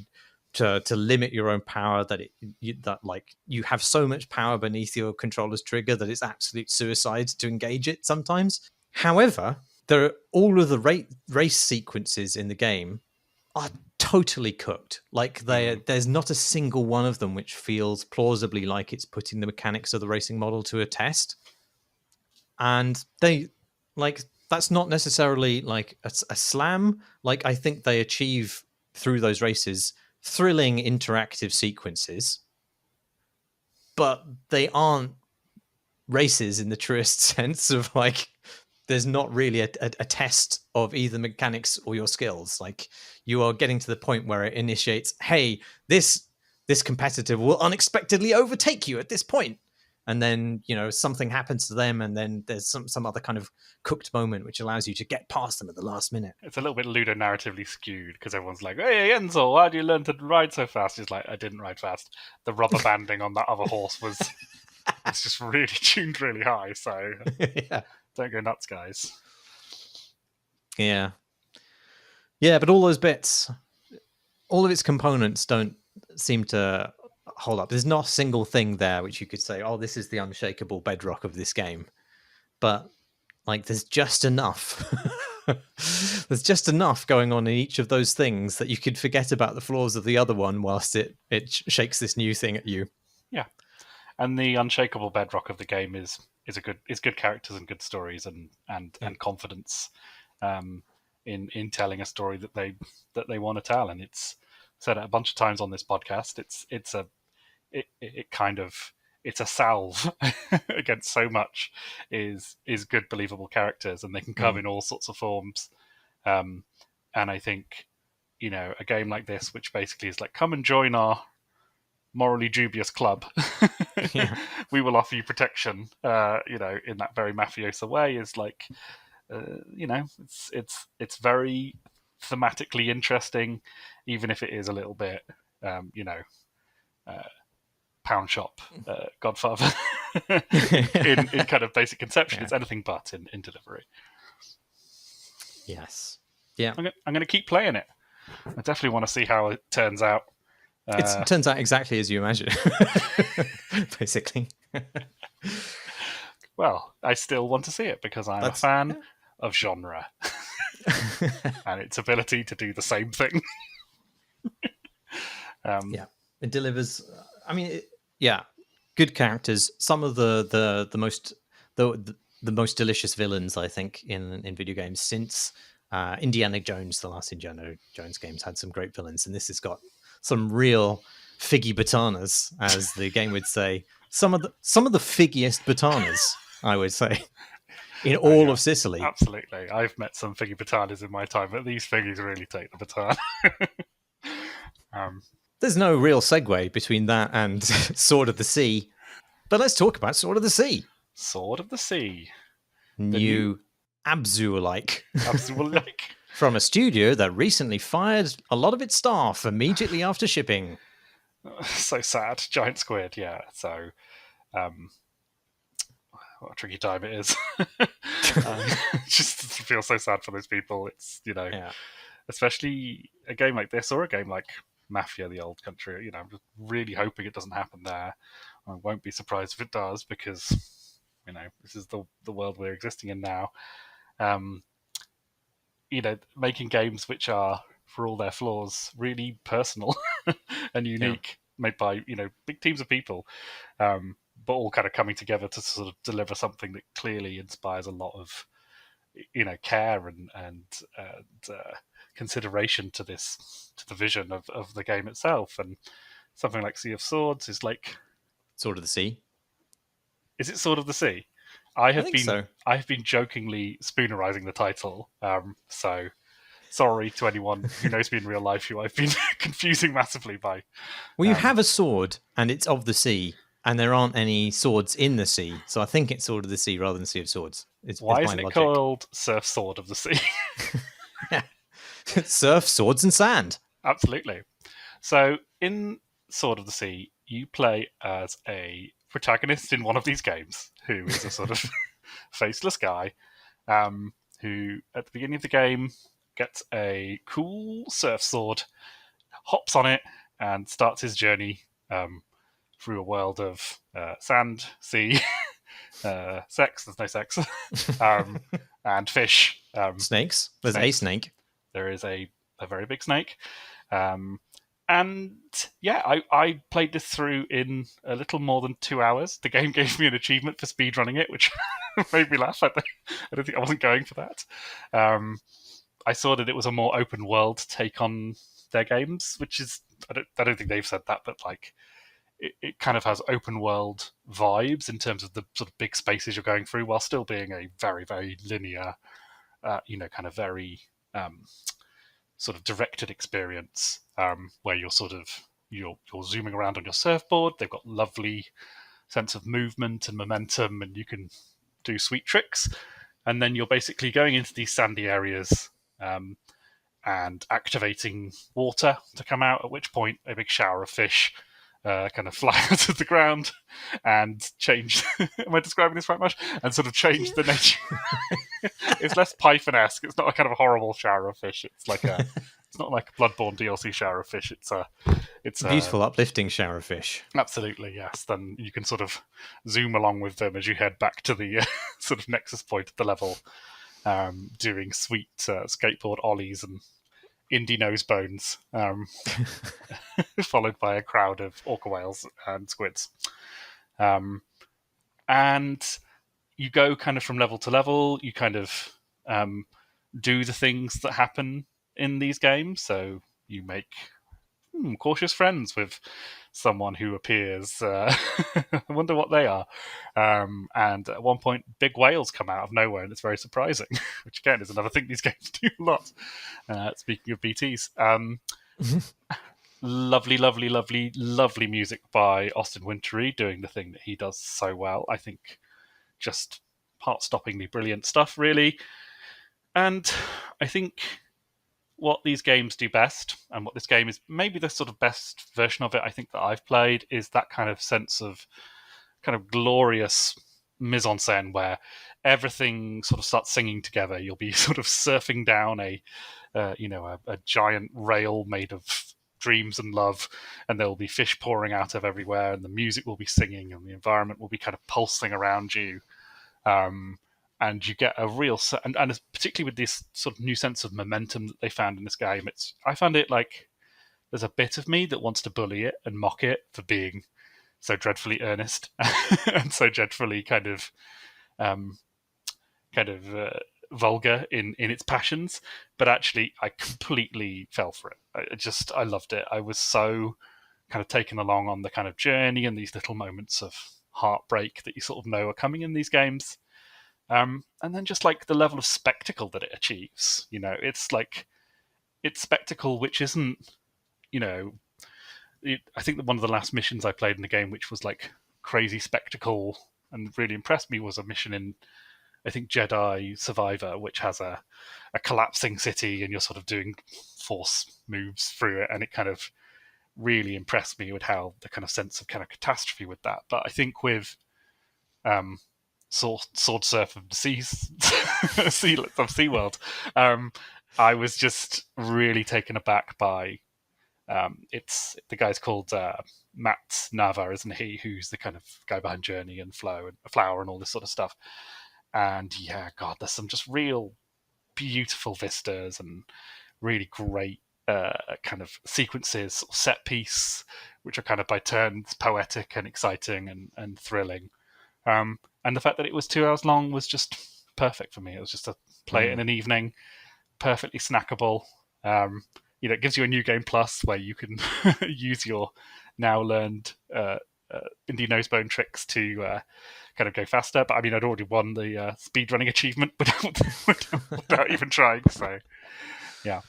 limit your own power, that you have so much power beneath your controller's trigger that it's absolute suicide to engage it sometimes. However, all of the race sequences in the game are totally cooked. Like there's not a single one of them which feels plausibly like it's putting the mechanics of the racing model to a test. And that's not necessarily like a slam. Like I think they achieve through those races thrilling interactive sequences, but they aren't races in the truest sense of like there's not really a test of either mechanics or your skills. Like you are getting to the point where it initiates, hey, this competitor will unexpectedly overtake you at this point, and then something happens to them, and then there's some other kind of cooked moment which allows you to get past them at the last minute. It's a little bit ludonarratively skewed, because everyone's like, "Hey, Enzo, why do you learn to ride so fast?" He's like, "I didn't ride fast. The rubber banding on that other horse was it's just really tuned really high, so yeah. Don't go nuts, guys." Yeah, but all those bits, all of its components don't seem to hold up. There's not a single thing there which you could say, oh, this is the unshakable bedrock of this game. But like there's just enough. There's just enough going on in each of those things that you could forget about the flaws of the other one whilst it shakes this new thing at you. Yeah. And the unshakable bedrock of the game is good characters and good stories and confidence in telling a story that they want to tell. And it's said it a bunch of times on this podcast. It's a salve against so much is good believable characters, and they can come in all sorts of forms. And I think a game like this, which basically is like, come and join our morally dubious club. Yeah. We will offer you protection. In that very mafioso way, is like, it's very thematically interesting, even if it is a little bit, pound shop Godfather in kind of basic conception. It's anything but in delivery. Yes. Yeah. I'm going to keep playing it. I definitely want to see how it turns out. It turns out exactly as you imagine, basically. Well, I still want to see it because I'm a fan of genre and its ability to do the same thing. It delivers. I mean, good characters. Some of the most delicious villains, I think, in video games since Indiana Jones. The last Indiana Jones games had some great villains, and this has got some real figgy batanas, as the game would say. Some of the figgiest batanas, I would say, in all of Sicily. Absolutely. I've met some figgy batanas in my time, but these figgies really take the baton. There's no real segue between that and Sword of the Sea, but let's talk about Sword of the Sea. Sword of the Sea. New Abzu-like. Abzu-like. From a studio that recently fired a lot of its staff immediately after shipping. So sad. Giant squid, yeah. So, what a tricky time it is. Just feel so sad for those people. It's, especially a game like this or a game like Mafia, the old country, I'm just really hoping it doesn't happen there. I won't be surprised if it does because, this is the world we're existing in now. Making games which are, for all their flaws, really personal and unique, made by, big teams of people, but all kind of coming together to sort of deliver something that clearly inspires a lot of, care and consideration to the vision of the game itself. And something like Sea of Swords is like Sword of the Sea. Is it Sword of the Sea? I have been jokingly spoonerizing the title. So sorry to anyone who knows me in real life who I've been confusing massively by. Well, you have a sword and it's of the sea, and there aren't any swords in the sea, so I think it's Sword of the Sea rather than Sea of Swords. Why isn't it called Surf Sword of the Sea? Surf, swords, and sand. Absolutely. So in Sword of the Sea, you play as a protagonist in one of these games who is a sort of faceless guy who, at the beginning of the game, gets a cool surf sword, hops on it, and starts his journey through a world of sand, sea, sex, there's no sex, and fish. Snakes. There's a snake. There is a very big snake. And yeah, I played this through in a little more than 2 hours. The game gave me an achievement for speedrunning it, which made me laugh. I don't think I wasn't going for that. I saw that it was a more open world take on their games, which is, I don't think they've said that, but like it kind of has open world vibes in terms of the sort of big spaces you're going through, while still being a very, very linear, kind of very sort of directed experience, where you're sort of you're zooming around on your surfboard. They've got lovely sense of movement and momentum, and you can do sweet tricks. And then you're basically going into these sandy areas and activating water to come out, at which point a big shower of fish kind of fly out of the ground and change. Am I describing this right much? And sort of change the nature. It's less Python-esque. It's not a kind of a horrible shower of fish. It's like it's not like a Bloodborne DLC shower of fish. It's a beautiful, uplifting shower of fish. Absolutely, yes. Then you can sort of zoom along with them as you head back to the sort of nexus point of the level, doing sweet skateboard ollies and indie nose bones, followed by a crowd of orca whales and squids. And you go kind of from level to level. You kind of do the things that happen in these games. So you make cautious friends with someone who appears. I wonder what they are. And at one point, big whales come out of nowhere, and it's very surprising, which again is another thing these games do a lot. Speaking of BTs. Lovely, lovely, lovely, lovely music by Austin Wintory, doing the thing that he does so well. I think just heart-stoppingly brilliant stuff, really. And I think what these games do best, and what this game is maybe the sort of best version of it I think that I've played, is that kind of sense of kind of glorious mise-en-scène where everything sort of starts singing together. You'll be sort of surfing down a giant rail made of dreams and love, and there will be fish pouring out of everywhere, and the music will be singing, and the environment will be kind of pulsing around you. And you get a real and particularly with this sort of new sense of momentum that they found in this game. I found it like there's a bit of me that wants to bully it and mock it for being so dreadfully earnest and so dreadfully kind of vulgar in its passions, but actually I completely fell for it. I loved it. I was so kind of taken along on the kind of journey and these little moments of heartbreak that you sort of know are coming in these games. And then just like the level of spectacle that it achieves, it's spectacle which isn't, I think that one of the last missions I played in the game, which was like crazy spectacle and really impressed me, was a mission in, I think, Jedi Survivor, which has a collapsing city and you're sort of doing force moves through it, and it kind of really impressed me with how the kind of sense of kind of catastrophe with that. But I think with Sword Surf of the Seas, of SeaWorld, I was just really taken aback by it's the guy's called Matt Nava, isn't he? Who's the kind of guy behind Journey and Flower and all this sort of stuff. And yeah, God, there's some just real beautiful vistas and really great kind of sequences, set piece, which are kind of by turns poetic and exciting and thrilling. And the fact that it was 2 hours long was just perfect for me. It was just to play it in an evening, perfectly snackable. It gives you a new game plus where you can use your now learned indie nosebone tricks to kind of go faster. But I mean, I'd already won the speedrunning achievement without even trying. So, yeah.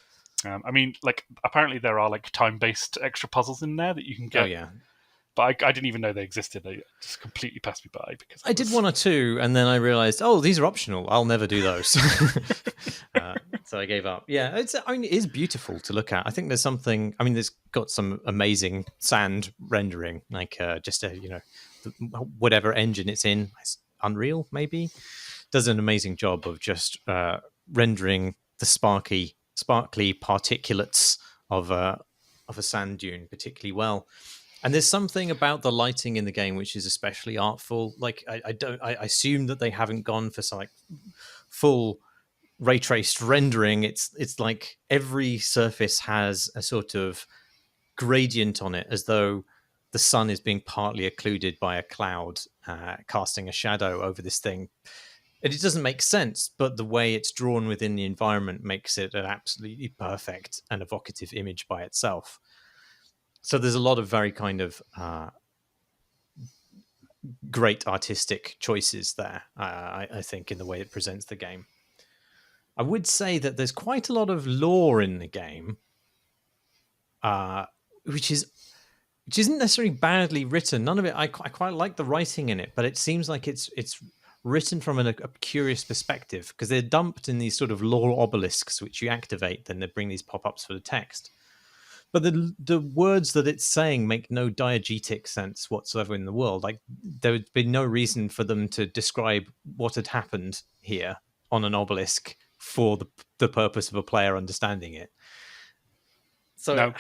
I mean, like, apparently there are like time-based extra puzzles in there that you can get. Oh, yeah. But I didn't even know they existed. They just completely passed me by because I did 1 or 2, and then I realized, oh, these are optional. I'll never do those. So I gave up. Yeah, it is beautiful to look at. I think there's something. I mean, there's got some amazing sand rendering, like whatever engine it's in, Unreal maybe, does an amazing job of just rendering the sparkly particulates of a sand dune particularly well. And there's something about the lighting in the game which is especially artful. Like I assume that they haven't gone for some like full ray traced rendering. It's like every surface has a sort of gradient on it, as though the sun is being partly occluded by a cloud, casting a shadow over this thing. And it doesn't make sense, but the way it's drawn within the environment makes it an absolutely perfect and evocative image by itself. So there's a lot of very kind of great artistic choices there, I think, in the way it presents the game. I would say that there's quite a lot of lore in the game, which isn't necessarily badly written. None of it. I quite like the writing in it, but it seems like it's written from a curious perspective, because they're dumped in these sort of lore obelisks, which you activate, then they bring these pop-ups for the text. But the words that it's saying make no diegetic sense whatsoever in the world. Like, there would be no reason for them to describe what had happened here on an obelisk for the purpose of a player understanding it. So, no.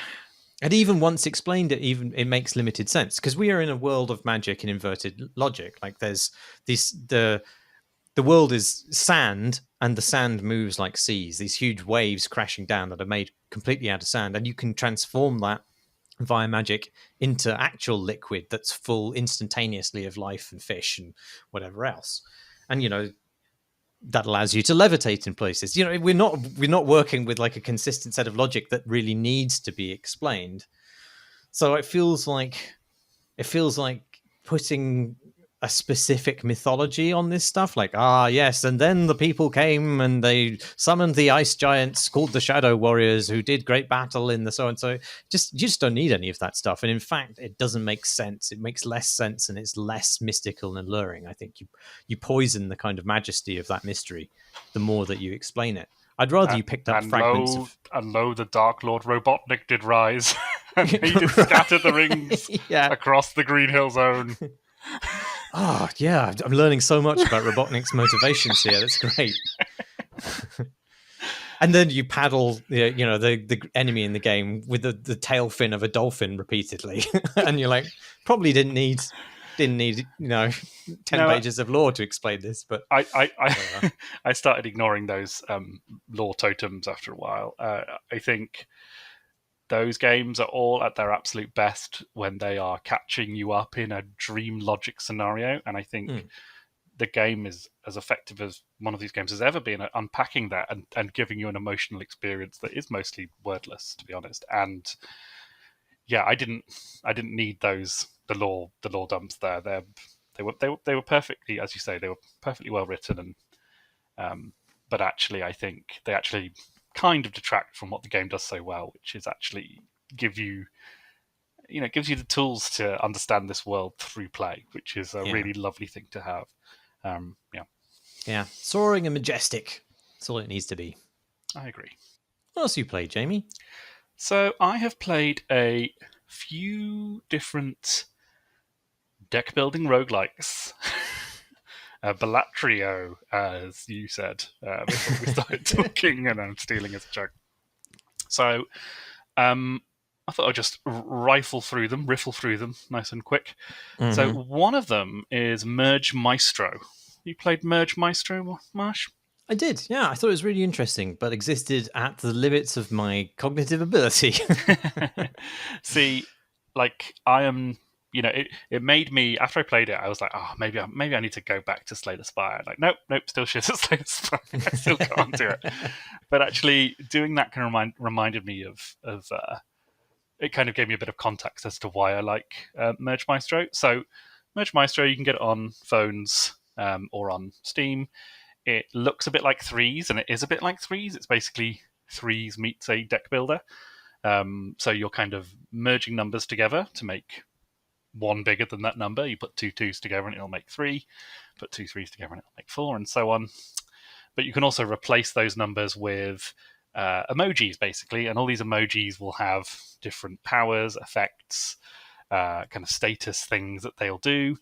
And even once explained it, it makes limited sense, because we are in a world of magic and inverted logic. Like, there's the world is sand, and the sand moves like seas, these huge waves crashing down that are made completely out of sand, and you can transform that via magic into actual liquid that's full instantaneously of life and fish and whatever else. And that allows you to levitate in places. We're not working with like a consistent set of logic that really needs to be explained. So it feels like putting a specific mythology on this stuff, like, yes, and then the people came and they summoned the ice giants called the Shadow Warriors, who did great battle in the so and so. You just don't need any of that stuff, and in fact, it doesn't make sense. It makes less sense, and it's less mystical and alluring. I think you poison the kind of majesty of that mystery the more that you explain it. I'd rather you picked up fragments of... And lo, the Dark Lord Robotnik did rise, and he did scatter the rings across the Green Hill Zone. Oh, yeah, I'm learning so much about Robotnik's motivations here. That's great. And then you paddle, the enemy in the game with the tail fin of a dolphin repeatedly, and you're like, probably didn't need 10 pages of lore to explain this. But I started ignoring those lore totems after a while. I think those games are all at their absolute best when they are catching you up in a dream logic scenario, and I think the game is as effective as one of these games has ever been at unpacking that and giving you an emotional experience that is mostly wordless, to be honest. And yeah, I didn't need the lore dumps there. They were perfectly, as you say, they were perfectly well written, and but actually, I think they actually kind of detract from what the game does so well, which is actually gives you the tools to understand this world through play, which is a really lovely thing to have. Soaring and majestic. That's all it needs to be. I agree. What else have you played, Jamie? So I have played a few different deck building roguelikes. Balatrio, as you said before we started talking, and I'm stealing as a joke. So I thought I'd just riffle through them nice and quick. Mm-hmm. So one of them is Merge Maestro. You played Merge Maestro, Marsh? I did, yeah. I thought it was really interesting, but existed at the limits of my cognitive ability. See, like, I am... it made me, after I played it, I was like, oh, maybe I need to go back to Slay the Spire. Like, nope, still shit at Slay the Spire. I still can't do it. But actually, doing that kind of reminded me of it kind of gave me a bit of context as to why I like Merge Maestro. So, Merge Maestro, you can get it on phones or on Steam. It looks a bit like Threes, and it is a bit like Threes. It's basically Threes meets a deck builder. So you're kind of merging numbers together to make one bigger than that number. You put two twos together and it'll make 3. Put 2 threes together and it'll make 4, and so on. But you can also replace those numbers with emojis, basically, and all these emojis will have different powers, effects, kind of status things that they'll do,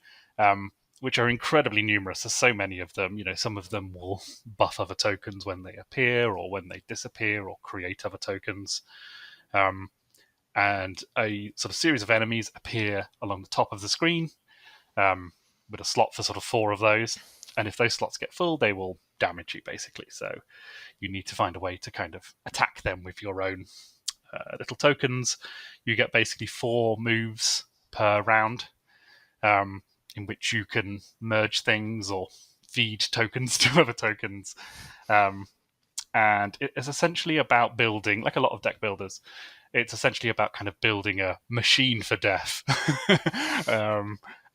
which are incredibly numerous. There's so many of them. Some of them will buff other tokens when they appear or when they disappear, or create other tokens. And a sort of series of enemies appear along the top of the screen with a slot for sort of 4 of those. And if those slots get full, they will damage you, basically. So you need to find a way to kind of attack them with your own little tokens. You get basically 4 moves per round, in which you can merge things or feed tokens to other tokens. And it is essentially about building, like a lot of deck builders, it's essentially about kind of building a machine for death.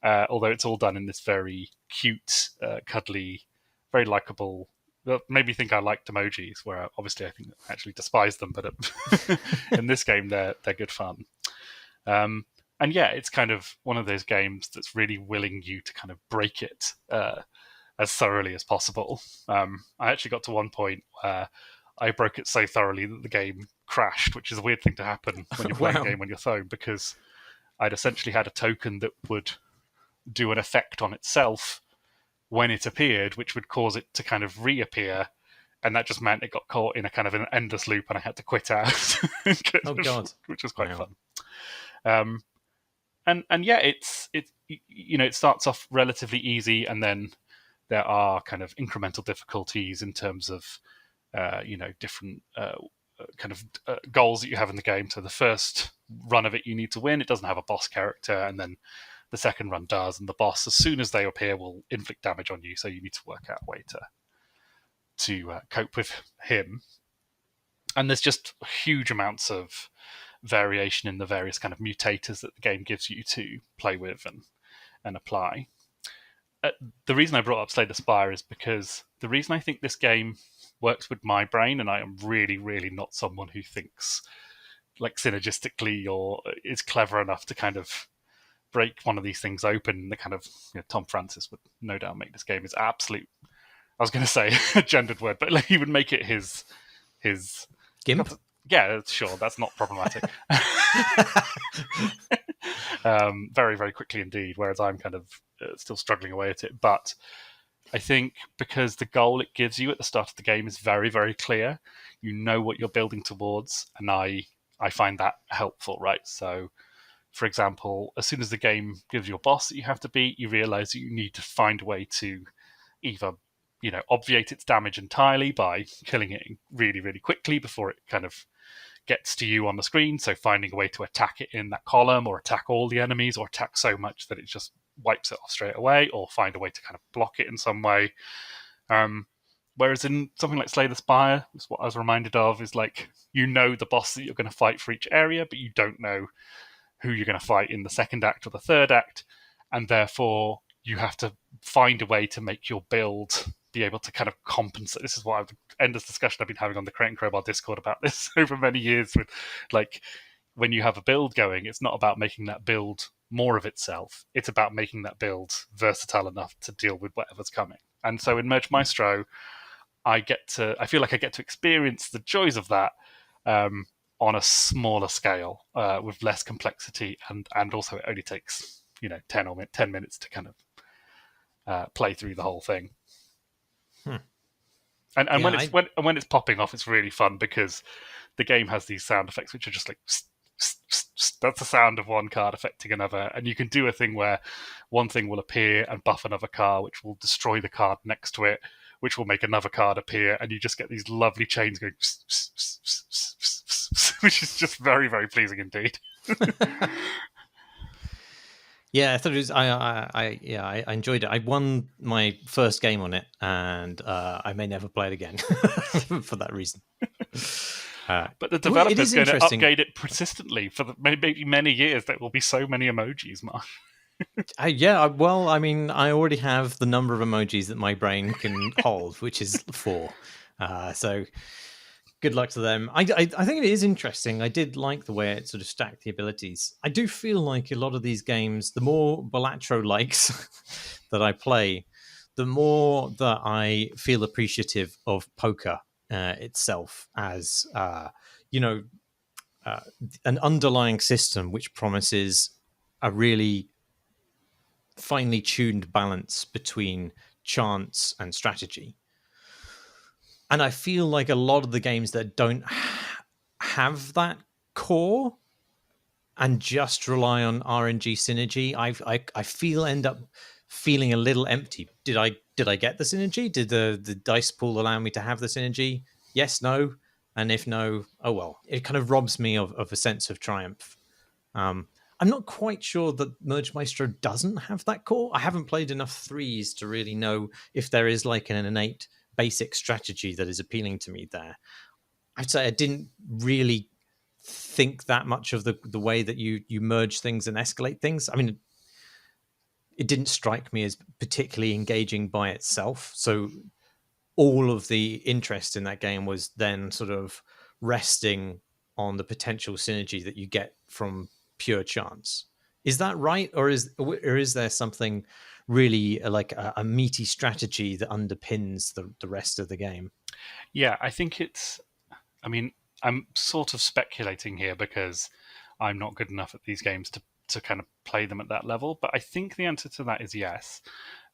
Although it's all done in this very cute, cuddly, very likable... Well, maybe you think I liked emojis, where obviously I think I actually despise them, but in this game they're good fun. And yeah, it's kind of one of those games that's really willing you to kind of break it as thoroughly as possible. I actually got to one point where I broke it so thoroughly that the game crashed, which is a weird thing to happen when you're playing a game on your phone, because I'd essentially had a token that would do an effect on itself when it appeared, which would cause it to kind of reappear, and that just meant it got caught in a kind of an endless loop, and I had to quit out. Oh God! Which was quite fun. And yeah, it starts off relatively easy, and then there are kind of incremental difficulties in terms of different kind of goals that you have in the game. So the first run of it, you need to win. It doesn't have a boss character, and then the second run does, and the boss, as soon as they appear, will inflict damage on you. So you need to work out a way to cope with him. And there's just huge amounts of variation in the various kind of mutators that the game gives you to play with and apply. The reason I brought up Slay the Spire is because the reason I think this game works with my brain, and I am really, really not someone who thinks like synergistically or is clever enough to kind of break one of these things open. The kind of Tom Francis would no doubt make this game his absolute, I was going to say a gendered word, but like, he would make it his his Gimp? Yeah, sure, that's not problematic. Very, very quickly indeed, whereas I'm kind of still struggling away at it. But I think because the goal it gives you at the start of the game is very, very clear, you know what you're building towards, and I find that helpful, right? So, for example, as soon as the game gives you a boss that you have to beat, you realize that you need to find a way to either obviate its damage entirely by killing it really, really quickly before it kind of gets to you on the screen. So finding a way to attack it in that column, or attack all the enemies, or attack so much that it just wipes it off straight away, or find a way to kind of block it in some way. Whereas in something like Slay the Spire, that's what I was reminded of, is like, the boss that you're going to fight for each area, but you don't know who you're going to fight in the second act or the third act, and therefore you have to find a way to make your build be able to kind of compensate. This is what I've endless discussion I've been having on the Crate and Crowbar Discord about this over many years. With like, when you have a build going, it's not about making that build more of itself. It's about making that build versatile enough to deal with whatever's coming. And so in Merge Maestro, I feel like I get to experience the joys of that on a smaller scale, with less complexity, and also it only takes 10 minutes to kind of play through the whole thing. And yeah, when it's popping off, it's really fun because the game has these sound effects which are just like that's the sound of one card affecting another, and you can do a thing where one thing will appear and buff another card, which will destroy the card next to it, which will make another card appear, and you just get these lovely chains going, which is just very, very pleasing indeed. Yeah, I thought it was. I enjoyed it. I won my first game on it, and I may never play it again for that reason. But the developer's going to upgrade it persistently for maybe many years. There will be so many emojis, Mark. Well, I mean, I already have the number of emojis that my brain can hold, which is 4. So good luck to them. I think it is interesting. I did like the way it sort of stacked the abilities. I do feel like a lot of these games, the more Balatro likes that I play, the more that I feel appreciative of poker itself as, an underlying system which promises a really finely tuned balance between chance and strategy. And I feel like a lot of the games that don't have that core and just rely on RNG synergy, I feel end up feeling a little empty. Did I get the synergy? Did the dice pool allow me to have the synergy? Yes, no, and if no, oh well. It kind of robs me of a sense of triumph. I'm not quite sure that Merge Maestro doesn't have that core. I haven't played enough 3s to really know if there is like an innate basic strategy that is appealing to me there. I'd say I didn't really think that much of the way that you merge things and escalate things. I mean, it didn't strike me as particularly engaging by itself. So all of the interest in that game was then sort of resting on the potential synergy that you get from pure chance. Is that right, or is there something really like a meaty strategy that underpins the rest of the game? Yeah, I think I mean, I'm sort of speculating here because I'm not good enough at these games to kind of play them at that level. But I think the answer to that is yes.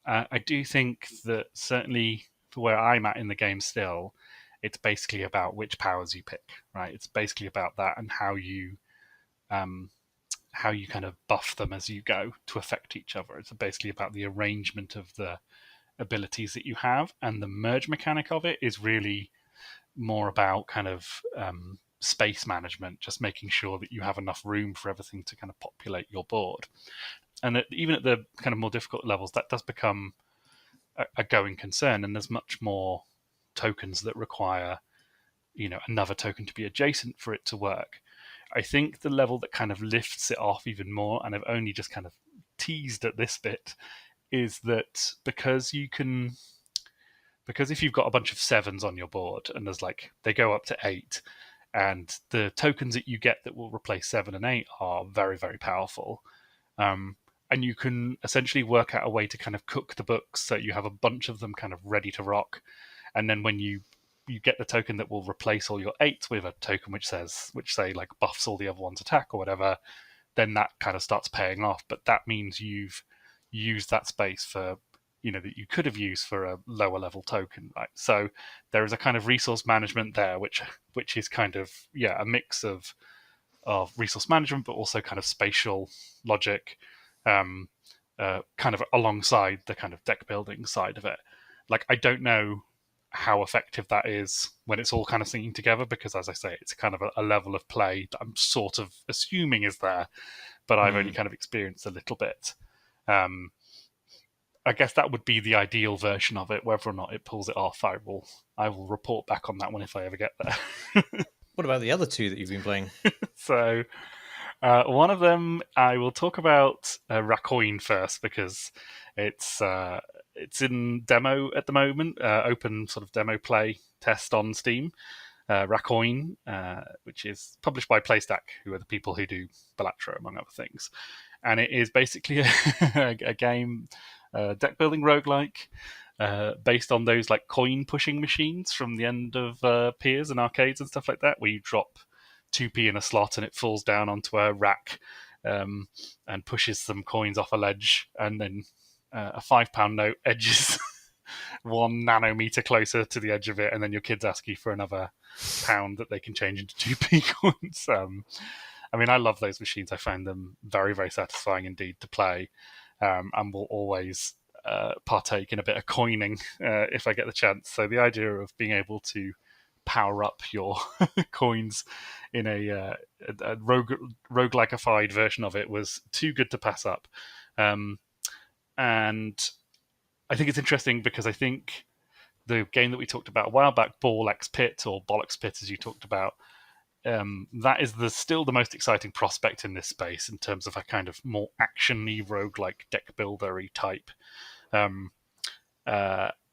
I do think that certainly for where I'm at in the game still, it's basically about which powers you pick, right? It's basically about that and how you kind of buff them as you go to affect each other. It's basically about the arrangement of the abilities that you have, and the merge mechanic of it is really more about kind of space management, just making sure that you have enough room for everything to kind of populate your board. And even at the kind of more difficult levels, that does become a going concern, and there's much more tokens that require another token to be adjacent for it to work. I think the level that kind of lifts it off even more, and I've only just kind of teased at this bit, is that because if you've got a bunch of 7s on your board and they go up to 8, and the tokens that you get that will replace 7 and 8 are very, very powerful, and you can essentially work out a way to kind of cook the books so you have a bunch of them kind of ready to rock, and then when you you get the token that will replace all your 8s with a token which say like buffs all the other one's attack or whatever, then that kind of starts paying off. But that means you've used that space for, that you could have used for a lower level token, right? So there is a kind of resource management there, which is kind of a mix of resource management, but also kind of spatial logic, kind of alongside the kind of deck building side of it. Like, I don't know how effective that is when it's all kind of singing together, because, as I say, it's kind of a level of play that I'm sort of assuming is there, but I've only kind of experienced a little bit. I guess that would be the ideal version of it. Whether or not it pulls it off, I will report back on that one if I ever get there. What about the other two that you've been playing? So, one of them I will talk about Raccoin first, because it's in demo at the moment, open sort of demo play test on Steam. Raccoin, which is published by PlayStack, who are the people who do Balatro, among other things. And it is basically a game, deck building roguelike, based on those like coin pushing machines from the end of Piers and arcades and stuff like that, where you drop 2p in a slot and it falls down onto a rack and pushes some coins off a ledge, and then a £5 note edges 1 nanometer closer to the edge of it, and then your kids ask you for another pound that they can change into 2p coins. I mean, I love those machines. I find them very, very satisfying indeed to play, and will always partake in a bit of coining if I get the chance. So the idea of being able to power up your coins in a roguelike-ified version of it was too good to pass up. And I think it's interesting because I think the game that we talked about a while back, Ball X Pit, or Bollocks Pit as you talked about, that is still the most exciting prospect in this space in terms of a kind of more action-y, roguelike, deck builder-y type.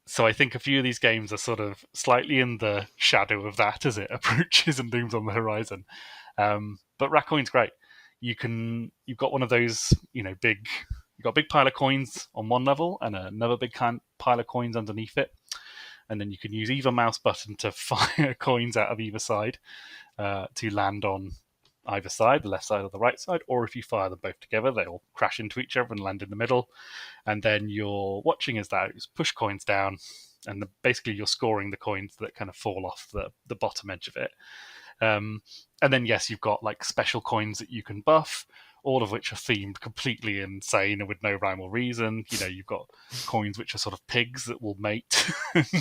So I think a few of these games are sort of slightly in the shadow of that as it approaches and looms on the horizon. But Raccoin's great. You've got one of those, you've got a big pile of coins on one level and another big pile of coins underneath it. And then you can use either mouse button to fire coins out of either side to land on either side, the left side or the right side, or if you fire them both together, they'll crash into each other and land in the middle. And then you're watching as that push coins down, and basically you're scoring the coins that kind of fall off the bottom edge of it. And then, yes, you've got like special coins that you can buff, all of which are themed completely insane and with no rhyme or reason. You've got coins which are sort of pigs that will mate,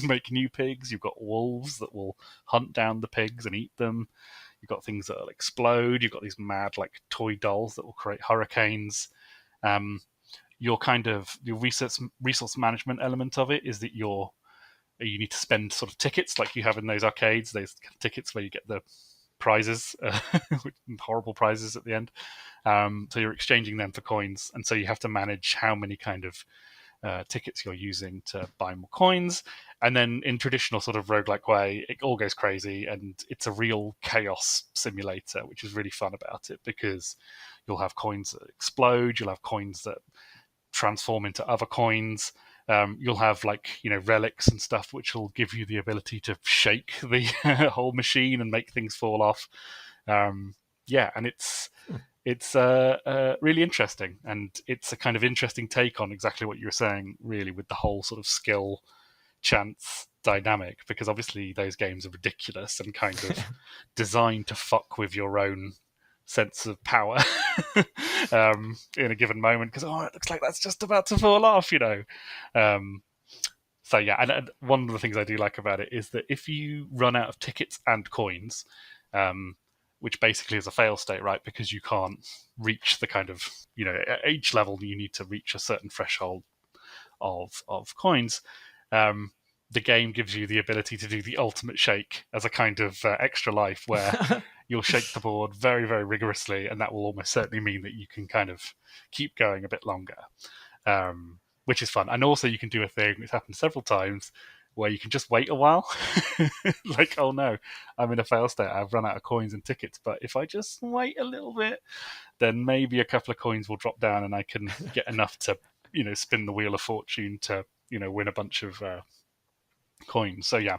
make new pigs. You've got wolves that will hunt down the pigs and eat them. You've got things that will explode. You've got these mad like toy dolls that will create hurricanes. Your resource management element of it is that you need to spend sort of tickets like you have in those arcades. Those tickets where you get the prizes, horrible prizes at the end. So you're exchanging them for coins, and so you have to manage how many kind of tickets you're using to buy more coins. And then in traditional sort of roguelike way, it all goes crazy, and it's a real chaos simulator, which is really fun about it, because you'll have coins that explode, you'll have coins that transform into other coins. You'll have relics and stuff which will give you the ability to shake the whole machine and make things fall off. And it's really interesting, and it's a kind of interesting take on exactly what you were saying, really, with the whole sort of skill chance dynamic, because obviously those games are ridiculous and kind of designed to fuck with your own sense of power in a given moment, because it looks like that's just about to fall off, So yeah, and one of the things I do like about it is that if you run out of tickets and coins, which basically is a fail state, right? Because you can't reach the kind of, at each level you need to reach a certain threshold of coins. The game gives you the ability to do the ultimate shake as a kind of extra life, where you'll shake the board very, very rigorously, and that will almost certainly mean that you can kind of keep going a bit longer, which is fun. And also you can do a thing which happened several times, where you can just wait a while. Like, oh no, I'm in a fail state, I've run out of coins and tickets, but if I just wait a little bit, then maybe a couple of coins will drop down and I can get enough to, spin the wheel of fortune to, win a bunch of coins. So yeah,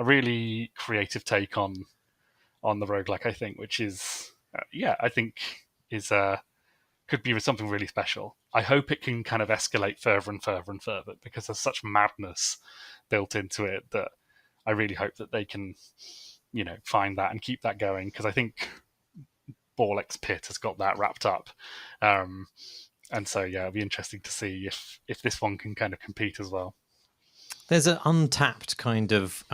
really creative take on the roguelike, I think, which is I think is could be something really special. I hope it can kind of escalate further and further and further, because there's such madness built into it that I really hope that they can, find that and keep that going, because I think Borlex Pit has got that wrapped up. And so, it'll be interesting to see if this one can kind of compete as well. There's an untapped kind of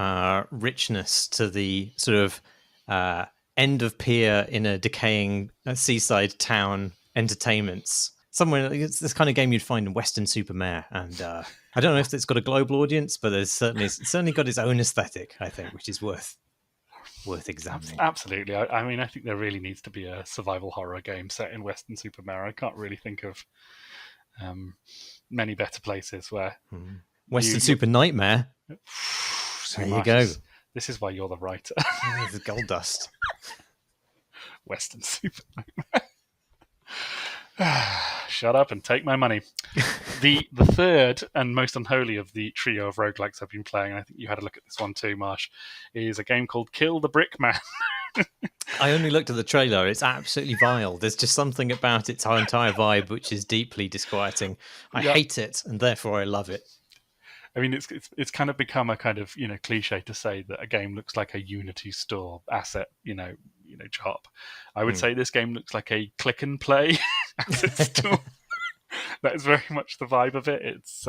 richness to the sort of end of pier in a decaying seaside town entertainments. Somewhere, it's this kind of game you'd find in Weston-super-Nightmare, and I don't know if it's got a global audience, but it's certainly got its own aesthetic, I think, which is worth examining. Absolutely. I mean, I think there really needs to be a survival horror game set in Weston-super-Nightmare. I can't really think of many better places where Weston-super-Nightmare. There you go. This is why you're the writer. There's gold dust. Weston-super-Nightmare. Shut up and take my money. The third and most unholy of the trio of roguelikes I've been playing, and I think you had a look at this one too, Marsh, is a game called Kill the Brickman. I only looked at the trailer. It's absolutely vile. There's just something about its entire vibe which is deeply disquieting. I hate it, and therefore I love it. I mean, it's kind of become a kind of cliche to say that a game looks like a Unity store asset, job. I would say this game looks like a click and play asset store. That is very much the vibe of it. It's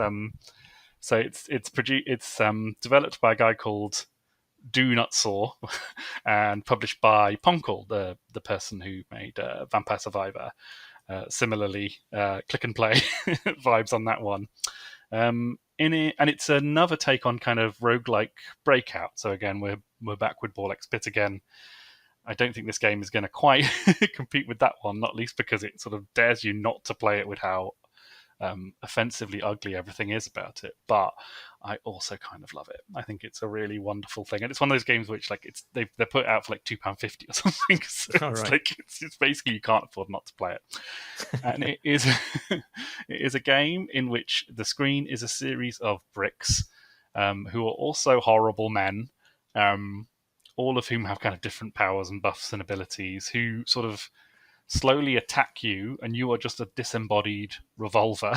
developed by a guy called Do Not Saw and published by Ponkel, the person who made Vampire Survivor. Similarly, click and play vibes on that one. In it, and it's another take on kind of roguelike Breakout. So again, we're back with Borlex Pit again. I don't think this game is going to quite compete with that one, not least because it sort of dares you not to play it with how offensively ugly everything is about it. But I also kind of love it. I think it's a really wonderful thing, and it's one of those games which they're put out for like £2.50 or something. So it's basically you can't afford not to play it. And it is it is a game in which the screen is a series of bricks who are also horrible men, all of whom have kind of different powers and buffs and abilities, who sort of slowly attack you, and you are just a disembodied revolver.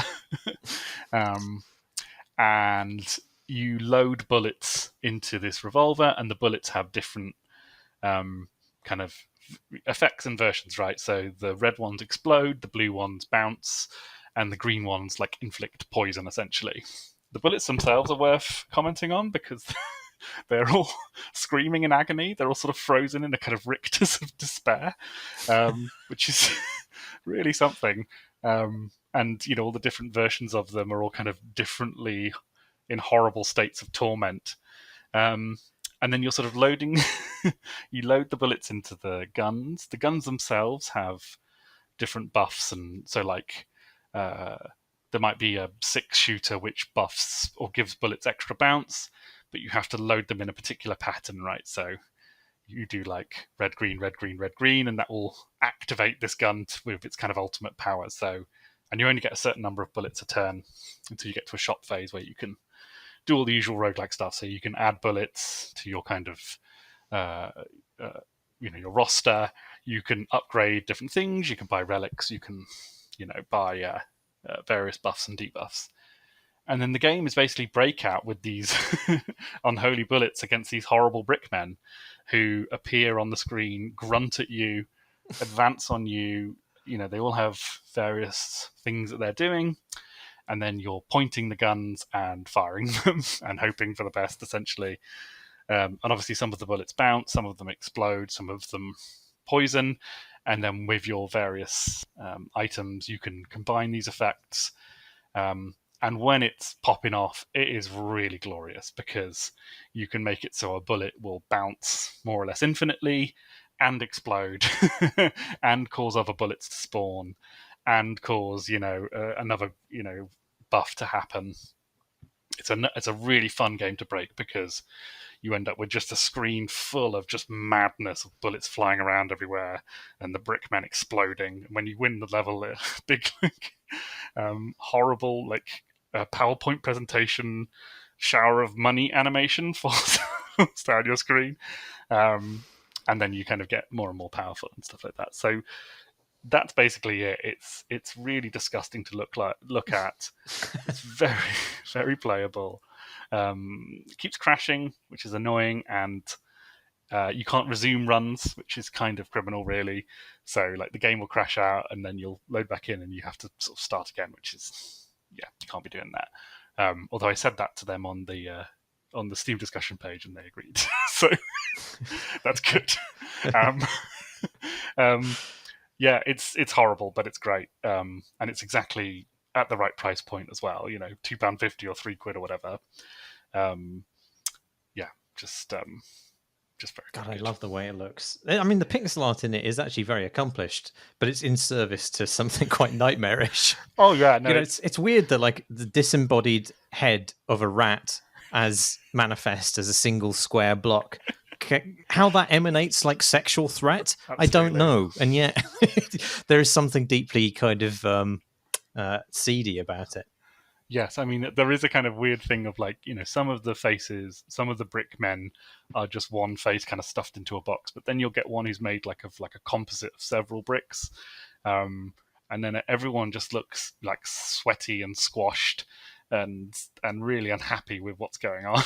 And you load bullets into this revolver, and the bullets have different kind of effects and versions, right? So the red ones explode, the blue ones bounce, and the green ones inflict poison, essentially. The bullets themselves are worth commenting on because they're all screaming in agony. They're all sort of frozen in a kind of rictus of despair, which is really something. And, all the different versions of them are all kind of differently in horrible states of torment. And then you're sort of loading, you load the bullets into the guns. The guns themselves have different buffs. And so there might be a 6-shooter which buffs or gives bullets extra bounce, but you have to load them in a particular pattern, right? So you do red, green, red, green, red, green, and that will activate this gun with its kind of ultimate power. So, and you only get a certain number of bullets a turn until you get to a shop phase where you can do all the usual roguelike stuff. So you can add bullets to your kind of, your roster. You can upgrade different things. You can buy relics. You can, buy various buffs and debuffs. And then the game is basically Breakout with these unholy bullets against these horrible brickmen who appear on the screen, grunt at you, advance on you. They all have various things that they're doing. And then you're pointing the guns and firing them and hoping for the best, essentially. And obviously some of the bullets bounce, some of them explode, some of them poison. And then with your various items, you can combine these effects. And when it's popping off, it is really glorious because you can make it so a bullet will bounce more or less infinitely and explode and cause other bullets to spawn and cause, another, buff to happen. It's a really fun game to break because you end up with just a screen full of just madness of bullets flying around everywhere and the brickmen exploding. And when you win the level, a big, horrible, PowerPoint presentation shower of money animation falls stay on your screen. And then you kind of get more and more powerful and stuff like that. So that's basically it. It's really disgusting to look at. It's very, very playable. It keeps crashing, which is annoying, and you can't resume runs, which is kind of criminal, really. So like the game will crash out, and then you'll load back in, and you have to sort of start again, which is you can't be doing that. Although I said that to them on the Steam discussion page, and they agreed. So that's good. Yeah, it's horrible, but it's great, and it's exactly at the right price point as well. You know, £2.50 or £3 or whatever. Yeah, just very God, good. I love the way it looks. I mean, the pixel art in it is actually very accomplished, but it's in service to something quite nightmarish. Oh yeah, no, it's weird that like the disembodied head of a rat as manifest as a single square block. How that emanates like sexual threat, absolutely. I don't know, and yet there is something deeply kind of seedy about it. Yes, I mean there is a kind of weird thing of like, you know, some of the faces, some of the brick men are just one face kind of stuffed into a box, but then you'll get one who's made like a composite of several bricks, and then everyone just looks like sweaty and squashed and really unhappy with what's going on.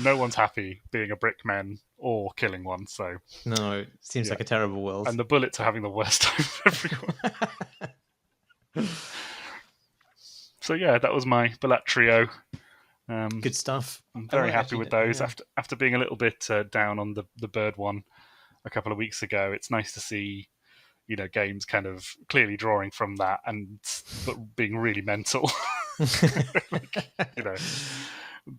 No one's happy being a brick man or killing one. So no, it seems like a terrible world. And the bullets are having the worst time for everyone. So yeah, that was my Bullet Trio. Good stuff. I'm very happy with those. Yeah. After being a little bit down on the bird one a couple of weeks ago, it's nice to see, you know, games kind of clearly drawing from that but being really mental. Like, you know,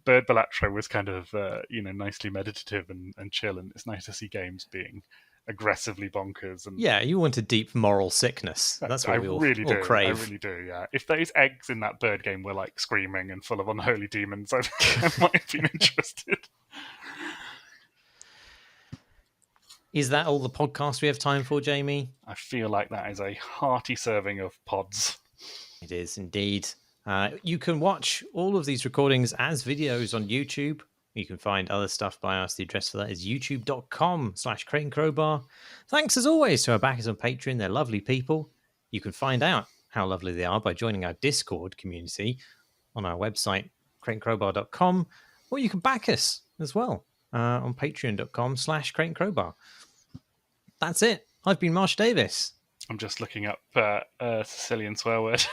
Bird Balatro was kind of you know, nicely meditative and chill, and it's nice to see games being aggressively bonkers. And yeah, you want a deep moral sickness. That's what we all crave. I really do. Yeah, if those eggs in that bird game were like screaming and full of unholy demons, I might have been interested. Is that all the podcast we have time for, Jamie? I feel like that is a hearty serving of pods. It is indeed. You can watch all of these recordings as videos on YouTube. You can find other stuff by us. The address for that is youtube.com/crateandcrowbar. Thanks as always to our backers on Patreon. They're lovely people. You can find out how lovely they are by joining our Discord community on our website, crateandcrowbar.com, or you can back us as well on patreon.com/crateandcrowbar. That's it. I've been Marsh Davis. I'm just looking up a Sicilian swear word.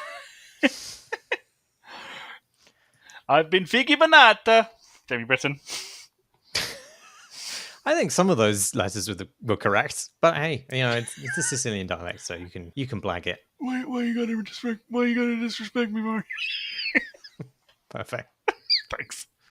I've been Figgy Banata, Jamie Britton. I think some of those letters were correct, but hey, you know, it's a Sicilian dialect, so you can blag it. Why you gotta disrespect me, Mark? Perfect. Thanks.